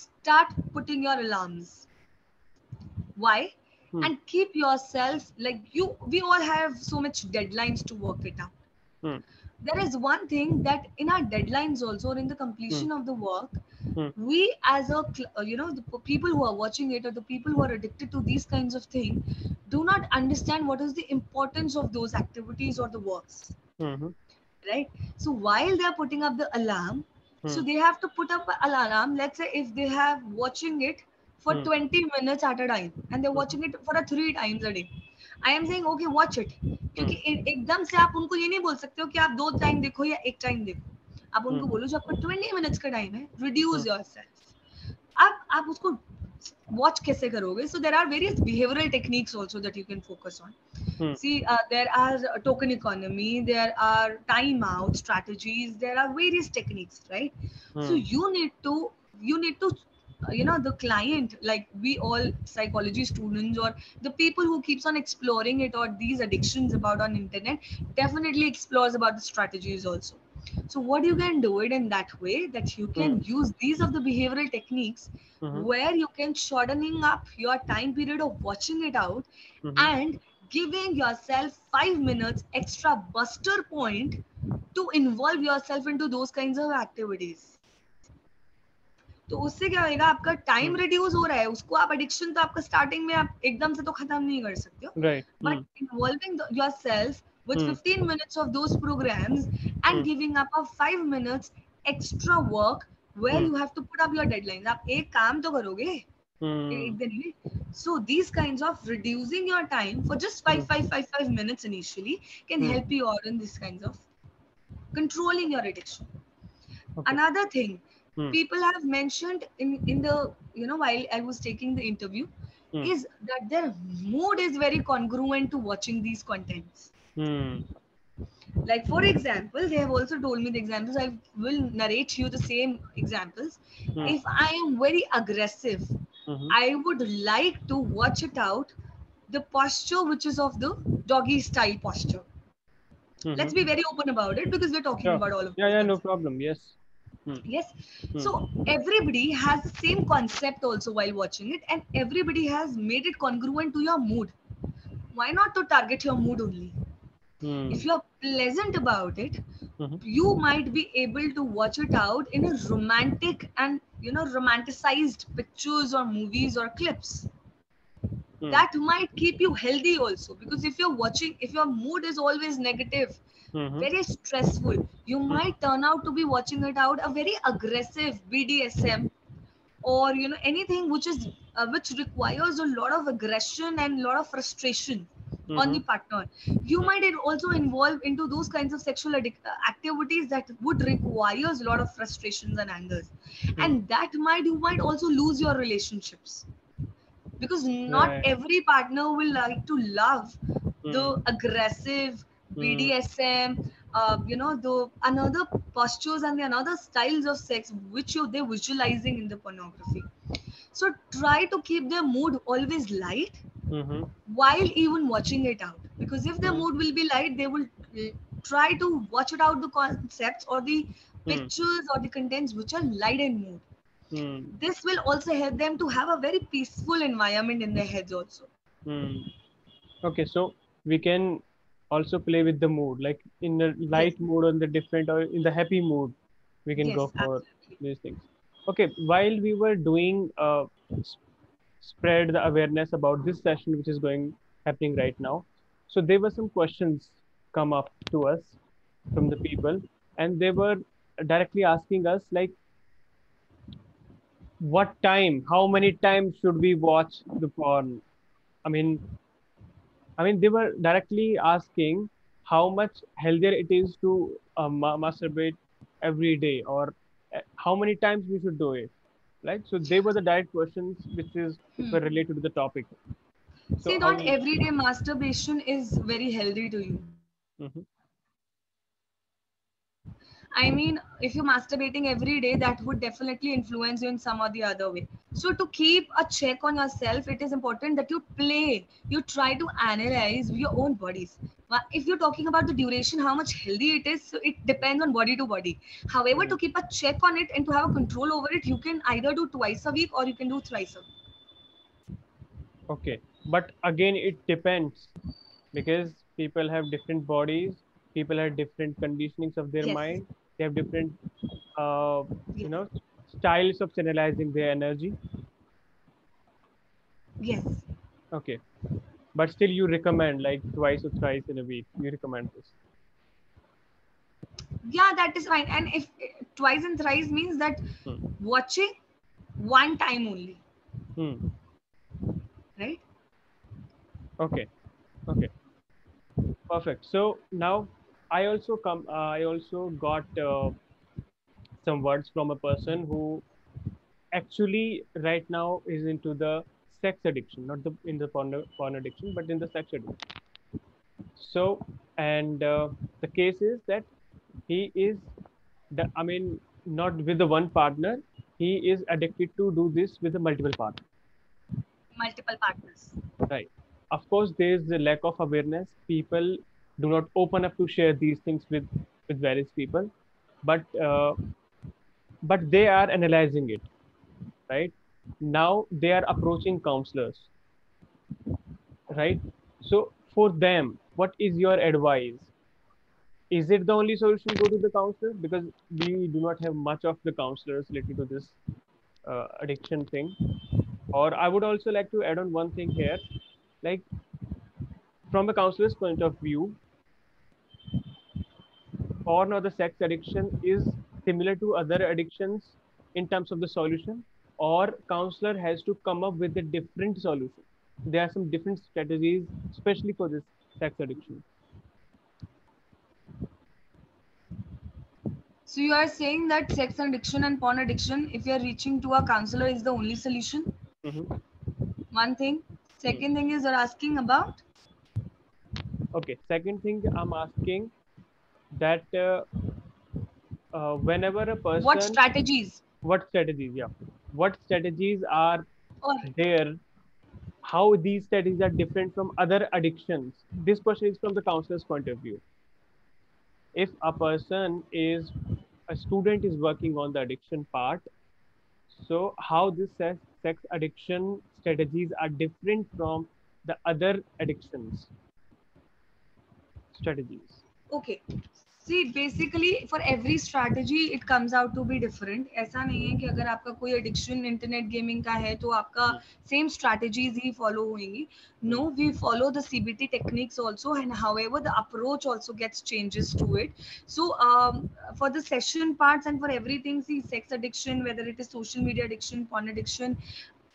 start putting your alarms. Why?
Hmm.
And keep yourself like you. We all have so much deadlines to work it out.
Hmm.
There is one thing that in our deadlines also, or in the
Hmm.
completion of the work,
Hmm.
we as a the people who are watching it or the people who are addicted to these kinds of things do not understand what is the importance of those activities or the works,
Hmm.
right? So while they are putting up the alarm, so
Hmm.
they have to put up an alarm. Let's say if they have watching it for
Hmm.
20 minutes at a time and they're
Hmm.
watching it for a 3 times a day, I am saying okay watch it, क्योंकि एकदम से आप उनको ये नहीं बोल सकते हो कि आप 2 टाइम देखो या 1 टाइम देखो। आप उनको बोलो जो आपका 20 मिनट्स का टाइम है, रिड्यूस योरसेल्फ। आप उसको वॉच कैसे करोगे? So there are various behavioural techniques also that you can focus on. See, there are token economy, there are time out strategies, there are various techniques, right? So you need to the client, like we all psychology students or the people who keeps on exploring it or these addictions about on internet definitely explores about the strategies also. So what you can do it in that way that you can use these of the behavioral techniques where you can shortening up your time period of watching it out and giving yourself 5 minutes extra buster point to involve yourself into those kinds of activities. तो उससे क्या होएगा, आपका time reduce हो रहा है, उसको आप एडिक्शन तो आपका स्टार्टिंग में आप एकदम से तो खत्म नहीं कर सकते हो, but involving yourself with 15 minutes of those programs and giving up a 5 minutes extra work where you have to put up your deadlines. आप एक काम तो करोगे एक दिन में. So these kinds of reducing your time for just 5 minutes initially can help you out in these kinds of controlling your addiction. Okay. Another thing people have mentioned in the while I was taking the interview is that their mood is very congruent to watching these contents. Like for example, they have also told me the examples. I will narrate you the same examples. If I am very aggressive, I would like to watch it out the posture which is of the doggy style posture. Let's be very open about it because we're talking about all of this.
Yeah, no problem. Yes.
Yes. So everybody has the same concept also while watching it, and everybody has made it congruent to your mood. Why not to target your mood only? If you're pleasant about it, you might be able to watch it out in a romantic and romanticized pictures or movies or clips. That might keep you healthy also, because if your mood is always negative, very stressful, you might turn out to be watching it out a very aggressive BDSM or anything which is which requires a lot of aggression and a lot of frustration on the partner. You might also involve into those kinds of sexual activities that would requires a lot of frustrations and angers, and that you might also lose your relationships, because not every partner will like to love the aggressive BDSM, the another postures and the another styles of sex which they're visualizing in the pornography. So try to keep their mood always light while even watching it out, because if their mood will be light, they will try to watch it out the concepts or the pictures or the contents which are light in mood. This will also help them to have a very peaceful environment in their heads also.
Okay, so we can also play with the mood, like in the light mood, or in the different, or in the happy mood, we can go for these things. Okay, while we were doing spread the awareness about this session which is happening right now, so there were some questions come up to us from the people, and they were directly asking us like, what time, how many times should we watch the porn? I mean, they were directly asking how much healthier it is to masturbate every day, or how many times we should do it, right? So they were the direct questions which were related to the topic.
So, see, not everyday masturbation is very healthy to you. I mean, if you're masturbating every day, that would definitely influence you in some or the other way. So to keep a check on yourself, it is important that you try to analyze your own bodies. If you're talking about the duration, how much healthy it is, so it depends on body to body. However, to keep a check on it and to have a control over it, you can either do twice a week or you can do thrice a week.
Okay, but again, it depends, because people have different bodies, people have different conditionings of their mind, they have different styles of channelizing their energy.
Yes.
Okay, but still you recommend like twice or thrice in a week, you recommend this?
Yeah, that is fine. And if twice and thrice means that watching one time only, right?
Okay, Okay, perfect. So now I also got some words from a person who actually right now is into the sex addiction, not the in the porn addiction, but in the sex addiction. So, and the case is that he is I mean, not with the one partner. He is addicted to do this with the multiple partners.
Multiple partners.
Right. Of course, there is a lack of awareness. People do not open up to share these things with various people, but they are analyzing it. Right now, they are approaching counselors. Right. So for them, what is your advice? Is it the only solution? Go to the counselor, because we do not have much of the counselors related to this addiction thing. Or I would also like to add on one thing here, like from a counselor's point of view, porn or the sex addiction is similar to other addictions in terms of the solution, or counselor has to come up with a different solution. There are some different strategies, especially for this sex addiction.
So you are saying that sex addiction and porn addiction, if you are reaching to a counselor, is the only solution?
Mm-hmm.
One thing. Second thing is you're asking about
Okay. Second thing, I'm asking that whenever a
what
person,
strategies
what strategies, yeah, what strategies are
or
there, how these strategies are different from other addictions. This question is from the counselor's point of view. If a person is a student is working on the addiction part, so how this sex addiction strategies are different from the other addictions strategies.
okay. See, basically for every strategy it comes out to be different. ऐसा नहीं है कि अगर आपका कोई addiction internet gaming का है तो आपका
Hmm.
same strategies ही follow होंगी. No, we follow the CBT techniques also, and however the approach also gets changes to it. So for the session parts and for everything, see, sex addiction, whether it is social media addiction, porn addiction,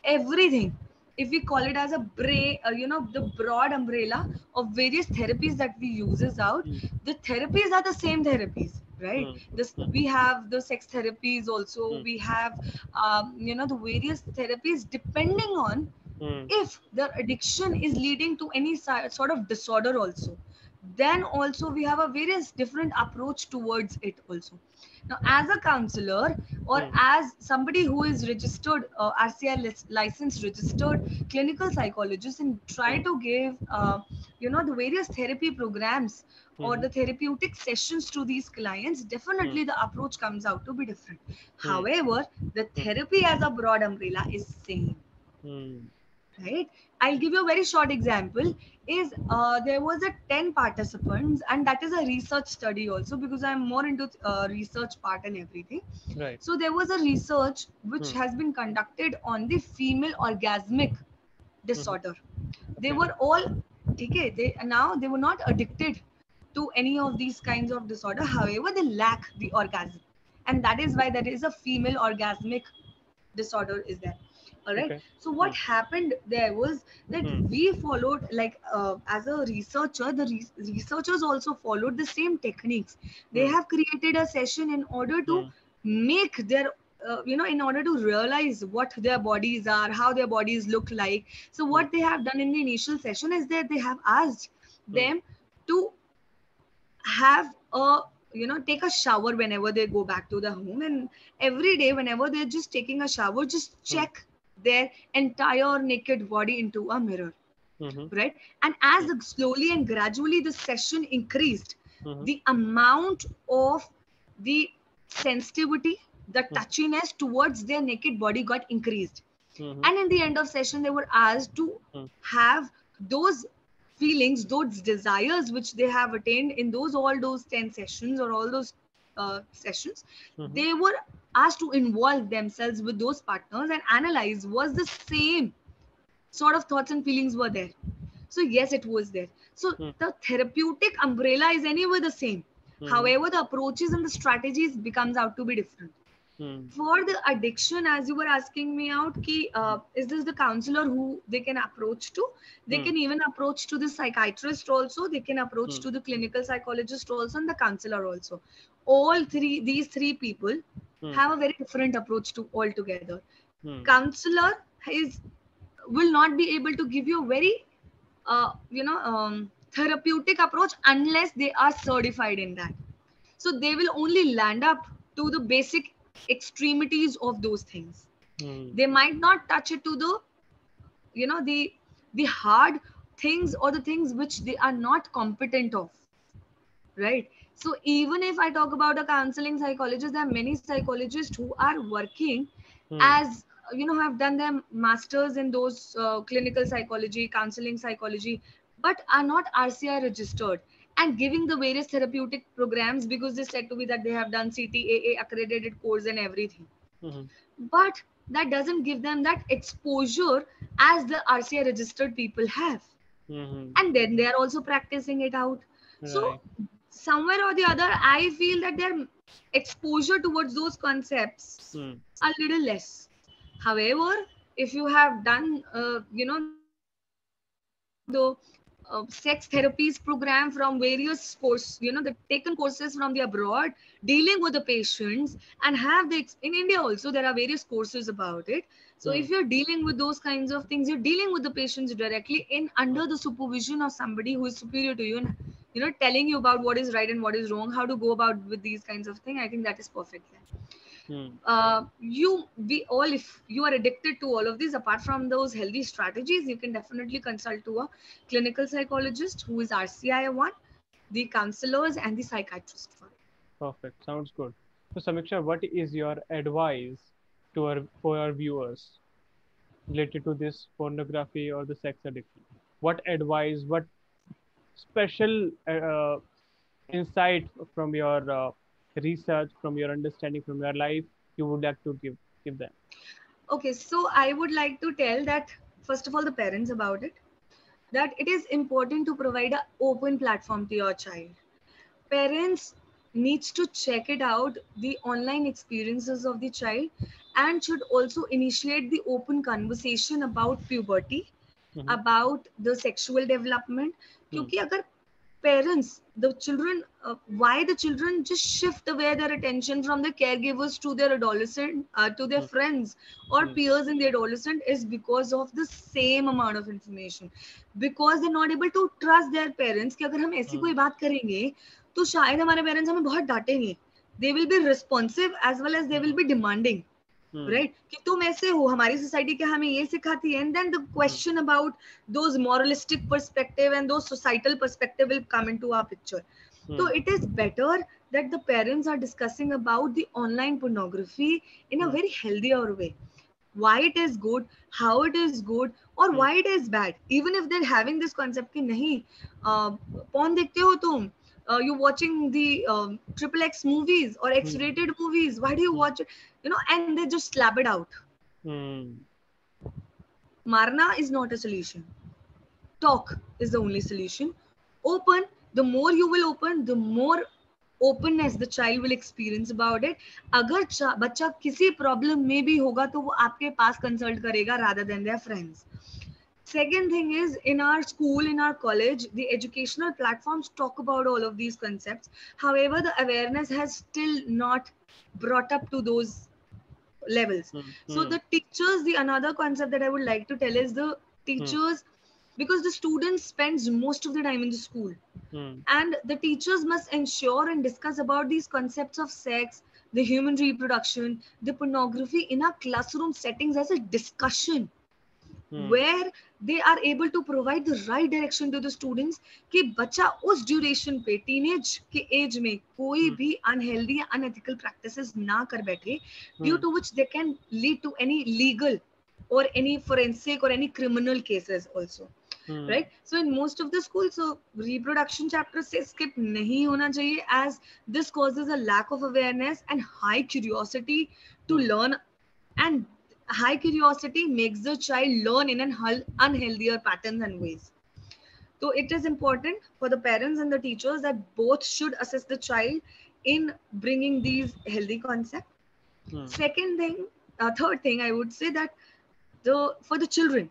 everything, if we call it as a the broad umbrella of various therapies that we uses out,
Hmm.
the therapies are the same therapies, right?
Hmm.
This,
Hmm.
we have the sex therapies also,
Hmm.
we have the various therapies depending on
Hmm.
if the addiction is leading to any sort of disorder also. Then also we have a various different approach towards it also. Now as a counselor or
Hmm.
as somebody who is registered RCI licensed registered clinical psychologist and try
Hmm.
to give the various therapy programs or
Hmm.
the therapeutic sessions to these clients,
Hmm.
definitely the approach comes out to be different.
Hmm.
However, the
Hmm.
therapy as a broad umbrella is same,
Hmm.
right? I'll give you a very short example. Is there was a 10 participants, and that is a research study also, because I'm more into research part and everything.
Right.
So there was a research which
Hmm.
has been conducted on the female orgasmic
Hmm.
disorder. They
Okay.
were all okay, they were not addicted to any of these kinds of disorder, however they lack the orgasm, and that is why there is a female orgasmic disorder is there. All right.
Okay.
So what
Hmm.
happened there was that
Hmm.
we followed, like as a researcher, the researchers also followed the same techniques. They
Hmm.
have created a session in order to
Hmm.
make their in order to realize what their bodies are, how their bodies look like. So
Hmm.
what they have done in the initial session is that they have asked
Hmm.
them to have a take a shower whenever they go back to the home, and every day whenever they're just taking a shower, just
Hmm.
check their entire naked body into a mirror,
Hmm.
right? And as slowly and gradually the session increased,
Hmm.
the amount of the sensitivity, the
Hmm.
touchiness towards their naked body got increased.
Hmm.
And in the end of session they were asked to
Hmm.
have those feelings, those desires which they have attained in all those 10 sessions or all those sessions.
Hmm.
They were asked to involve themselves with those partners and analyze was the same sort of thoughts and feelings were there. So yes, it was there. So
Hmm.
the therapeutic umbrella is anyway the same,
Hmm.
however the approaches and the strategies becomes out to be different.
Hmm.
For the addiction, as you were asking me out, ki, is this the counselor who they can approach to? They
Hmm.
can even approach to the psychiatrist also, they can approach
Hmm.
to the clinical psychologist also, and the counselor also. All three, these three people
Hmm.
have a very different approach to altogether.
Hmm.
Counselor is will not be able to give you a very therapeutic approach unless they are certified in that. So they will only land up to the basic extremities of those things.
Hmm.
They might not touch it to the, the hard things, or the things which they are not competent of, right? So even if I talk about a counseling psychologist, there are many psychologists who are working
Hmm.
as, have done their masters in those clinical psychology, counseling psychology, but are not RCI registered and giving the various therapeutic programs because they said to me that they have done CTAA accredited course and everything.
Hmm.
But that doesn't give them that exposure as the RCI registered people have.
Hmm.
And then they are also practicing it out. So
Right.
somewhere or the other, I feel that their exposure towards those concepts
Hmm.
a little less. However, if you have done, the sex therapies program from various course, the taken courses from the abroad, dealing with the patients, and have the in India also there are various courses about it. So if
Hmm.
you're dealing with those kinds of things, you're dealing with the patients directly in
Hmm.
under the supervision of somebody who is superior to you, and telling you about what is right and what is wrong, how to go about with these kinds of things. I think that is perfect.
Hmm.
We all, if you are addicted to all of these, apart from those healthy strategies, you can definitely consult to a clinical psychologist who is RCI1, the counselors and the psychiatrist for it.
Perfect. Sounds good. So, Samiksha, what is your advice to our for our viewers related to this pornography or the sex addiction? What advice, what special insight from your research, from your understanding, from your life, you would like to give them?
Okay, so I would like to tell that first of all, the parents about it, that it is important to provide an open platform to your child. Parents needs to check it out, the online experiences of the child, and should also initiate the open conversation about puberty,
Mm-hmm.
about the sexual development.
Hmm.
क्योंकि अगर parents, the children, why the children just shift away their attention from the caregivers to their adolescent, to their
Hmm.
friends or
Hmm.
peers in the adolescent, is because of the same amount of information, because they're not able to trust their parents कि अगर हम ऐसी
Hmm.
कोई बात करेंगे तो शायद हमारे पेरेंट्स हमें बहुत डांटेंगे. They will be responsive as well as they will
Hmm.
be demanding,
Hmm.
right? कि तुम ऐसे हो, हमारी सोसाइटी क्या हमें ये सिखाती है, and then the
Hmm.
question about those moralistic perspective and those societal perspective will come into our picture. So
Hmm.
it is better that the parents are discussing about the online pornography in a
Hmm.
very healthier way, why it is good, how it is good, or
Hmm.
why it is bad. Even if they're having this concept कि नहीं porn देखते हो तुम, you watching the triple X movies or X
Hmm.
rated movies, why do you
Hmm.
watch it, and they just slap it out.
Hmm.
Marna is not a solution. Talk is the only solution. Open, the more you will open, the more openness the child will experience about it. अगर बच्चा किसी problem में भी होगा तो वो आपके पास consult करेगा rather than their friends. Second thing is, in our school, in our college, the educational platforms talk about all of these concepts. However, the awareness has still not brought up to those levels.
Hmm.
So
Hmm.
the teachers, the another concept that I would like to tell is the
Hmm.
teachers, because the students spends most of the time in the school,
Hmm.
and the teachers must ensure and discuss about these concepts of sex, the human reproduction, the pornography in our classroom settings as a discussion,
Hmm.
where they are able to provide the right direction to the students कि बच्चा उस duration पे teenage के as में कोई
Hmm.
भी unhealthy या unethical practices ना कर बैठे, due
Hmm.
To which they can lead to any legal or any forensic or any criminal cases also,
Hmm.
right? So in most of the schools, so reproduction chapter से skip नहीं होना चाहिए, as this causes a lack of awareness and high curiosity to
Hmm.
learn, and high curiosity makes the child learn in an unhealthier patterns and ways. So it is important for the parents and the teachers that both should assess the child in bringing these healthy concepts.
Hmm.
Second thing, third thing, I would say that for the children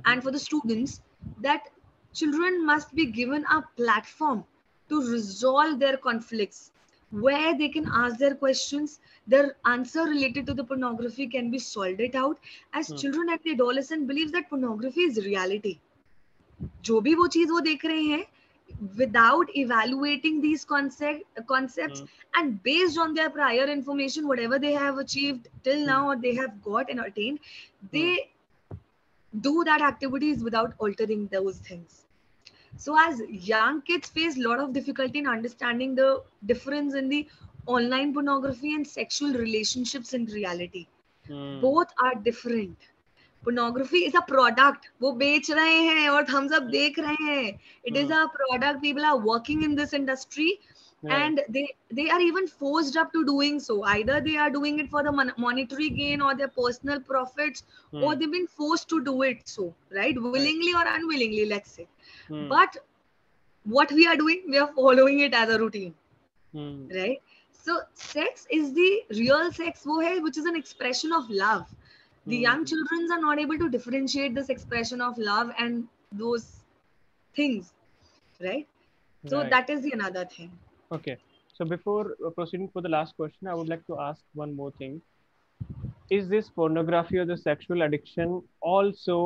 and for the students, that children must be given a platform to resolve their conflicts, where they can ask their questions, their answer related to the pornography can be solved it out, as
Hmm.
children at the adolescent believes that pornography is reality. जो भी वो चीज वो देख रहे हैं, without evaluating these concepts
Hmm.
and based on their prior information, whatever they have achieved till now
Hmm.
or they have got and attained,
Hmm.
they do that activities without altering those things. So as young kids face a lot of difficulty in understanding the difference in the online pornography and sexual relationships in reality.
Hmm.
Both are different. Pornography is a product, वो बेच रहे हैं और हम सब देख रहे हैं. It is
Hmm.
a product. People are working in this industry,
Right.
and they are even forced up to doing so. Either they are doing it for the monetary gain or their personal profits, or
Hmm.
they've been forced to do it so, right?
Right.
Willingly or unwillingly, let's say.
Hmm.
But what we are doing, we are following it as a routine,
Hmm.
right? So sex is the real sex wo hai, which is an expression of love. The
Hmm.
young children are not able to differentiate this expression of love and those things, right? So
Right.
that is the another thing.
Okay. So before proceeding for the last question, I would like to ask one more thing. Is this pornography or the sexual addiction also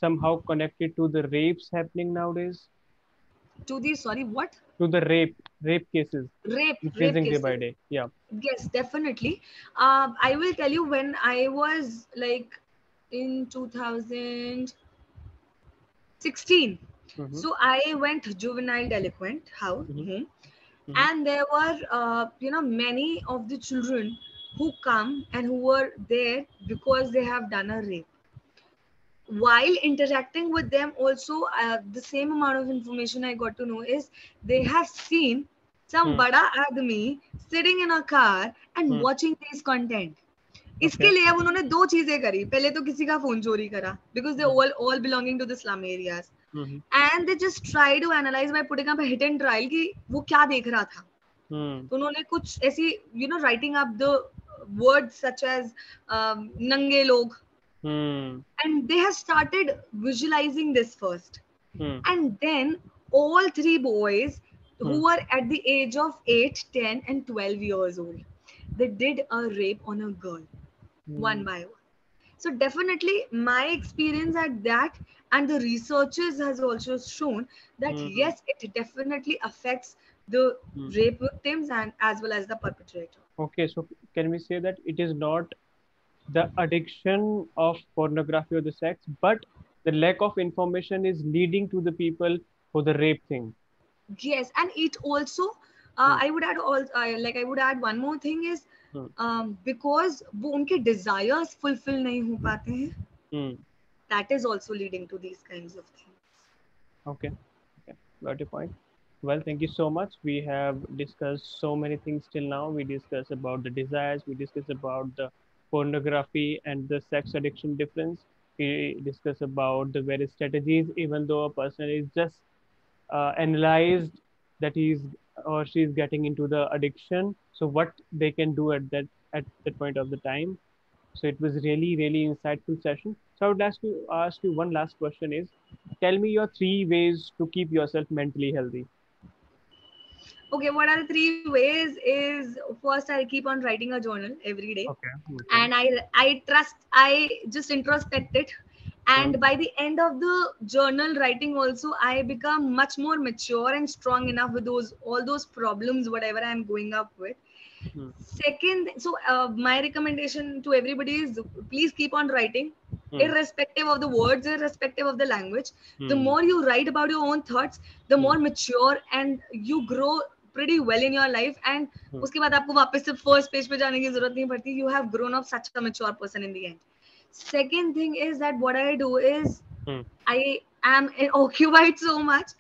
somehow connected to the rapes happening nowadays?
To the, sorry, what?
To the rape cases
Rape
increasing day by
cases.
day? Yeah.
Yes, definitely. I will tell you, when I was like in 2016,
Mm-hmm.
so I went juvenile delinquent
Mm-hmm.
home,
Mm-hmm.
and there were many of the children who come and who were there because they have done a rape. While interacting with them also, the same amount of information I got to know is they have seen some
Hmm.
bada admi sitting in a car and
Hmm.
watching this content. इसके
Okay.
लिए अब उन्होंने दो चीजें करी. पहले तो किसी का फोन चोरी करा, because they
Mm-hmm.
all belonging to the slum areas,
Mm-hmm.
and they just try to analyze by putting up a hit and trial कि वो क्या देख रहा था.
Hmm.
तो उन्होंने कुछ ऐसी writing up the words such as नंगे लोग,
Hmm.
and they have started visualizing this first,
Hmm.
and then all three boys
Hmm.
who were at the age of 8, 10, and 12 years old, they did a rape on a girl, one
Hmm.
by one. So definitely my experience at that, and the researchers has also shown that
Hmm.
yes, it definitely affects the
Hmm.
rape victims and as well as the perpetrator.
Okay, so can we say that it is not the addiction of pornography or the sex, but the lack of information is leading to the people for the rape thing?
Yes, and it also,
Hmm.
I would add all, I would add one more thing is,
Hmm.
because वो उनके desires fulfill नहीं हो पाते हैं,
Hmm.
that is also leading to these kinds of things.
Okay. Okay. Got your point. Well, thank you so much. We have discussed so many things till now. We discussed about the desires. We discussed about the pornography and the sex addiction difference. We discussed about the various strategies, even though a person is just analyzed that he's or she's getting into the addiction. So what they can do at that point of the time. So it was really, really insightful session. So I would ask you one last question is, tell me your three ways to keep yourself mentally healthy.
Okay, what are the three ways is, first I'll keep on writing a journal every day,
Okay. Okay.
and I just introspect it,
Hmm.
and by the end of the journal writing also, I become much more mature and strong enough with those all those problems whatever I'm going up with.
Hmm.
Second, so my recommendation to everybody is, please keep on writing,
Hmm.
irrespective of the words, irrespective of the language. The
Hmm.
more you write about your own thoughts, the
Hmm.
more mature and you grow pretty well in your life. And
Hmm.
उसके बाद आपको वापस से first page पे जाने की जरूरत नहीं पड़ती. You have grown up such a mature person in the end. Second thing is that what I do is,
Hmm.
I am occupied so much.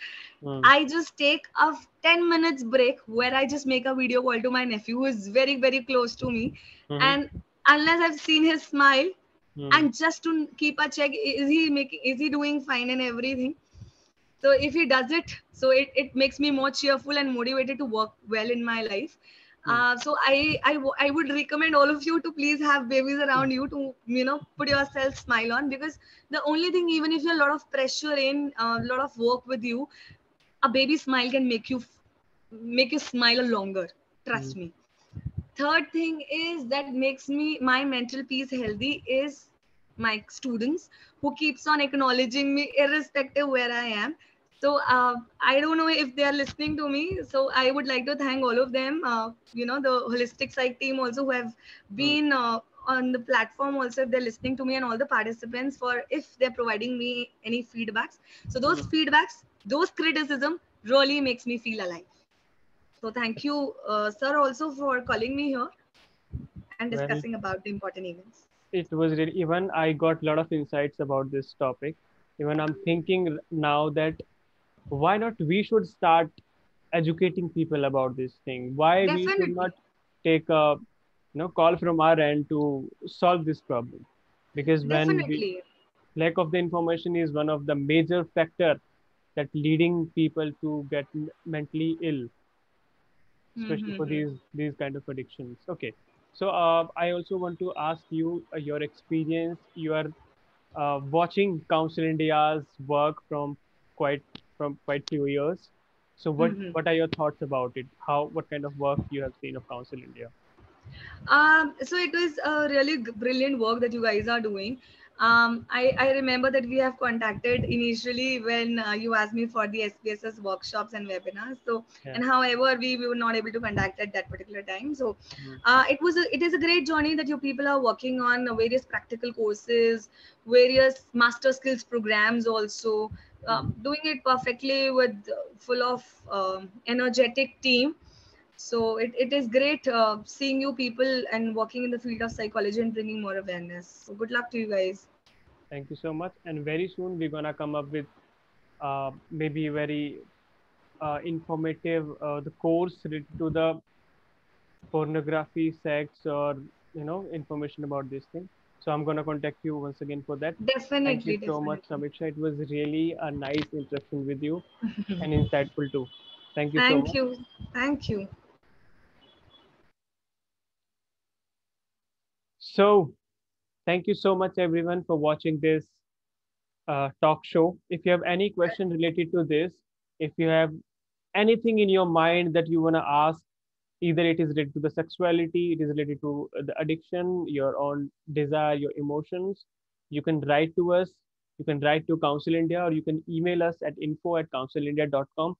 Hmm.
I just take a 10 minutes break where I just make a video call to my nephew who is very, very close to me.
Hmm.
And unless I've seen his smile,
Hmm.
and just to keep a check, is he doing fine and everything. So if he does it, so it makes me more cheerful and motivated to work well in my life. So I would recommend all of you to please have babies around you to put yourself smile on, because the only thing, even if you're a lot of pressure in a lot of work with you, a baby smile can make you smile longer. Trust me. Third thing is that makes me my mental peace healthy is my students, who keeps on acknowledging me irrespective where I am. So I don't know if they are listening to me. So I would like to thank all of them. The holistic psych team also, who have been on the platform also, if they're listening to me, and all the participants, for if they're providing me any feedbacks. So those feedbacks, those criticism really makes me feel alive. So thank you, sir, also for calling me here and
Well,
discussing about the important events.
it was really, even I got a lot of insights about this topic. Even I'm thinking now that why not we should start educating people about this thing? Why we should
Definitely,
not take a call from our end to solve this problem? Because when we
definitely.
lack of the information is one of the major factor that leading people to get mentally ill, especially for
Mm-hmm.
these kind of addictions. Okay, so I also want to ask you your experience. You are watching Council India's work from quite few years. So
Mm-hmm.
what are your thoughts about it? What kind of work you have seen of Council India?
So it was a really brilliant work that you guys are doing. I remember that we have contacted initially when you asked me for the SPSS workshops and webinars. So,
Yeah.
and however, we were not able to contact at that particular time. So,
Mm,
it is a great journey that you people are working on various practical courses, various master skills programs also.
mm.
Doing it perfectly with full of energetic team. So it is great seeing you people and working in the field of psychology and bringing more awareness. So good luck to you guys.
Thank you so much. And very soon we're gonna come up with maybe very informative the course related to the pornography, sex, or information about this thing. So I'm gonna contact you once again for that. Thank you
Definitely,
so much,
definitely.
Samiksha. It was really a nice interaction with you and insightful too. Thank you so
Thank
much.
you. Thank you.
So thank you so much everyone for watching this talk show. If you have any question related to this, if you have anything in your mind that you wanna ask, either it is related to the sexuality, it is related to the addiction, your own desire, your emotions, you can write to us. You can write to Council India, or you can email us at info@councilindia.com.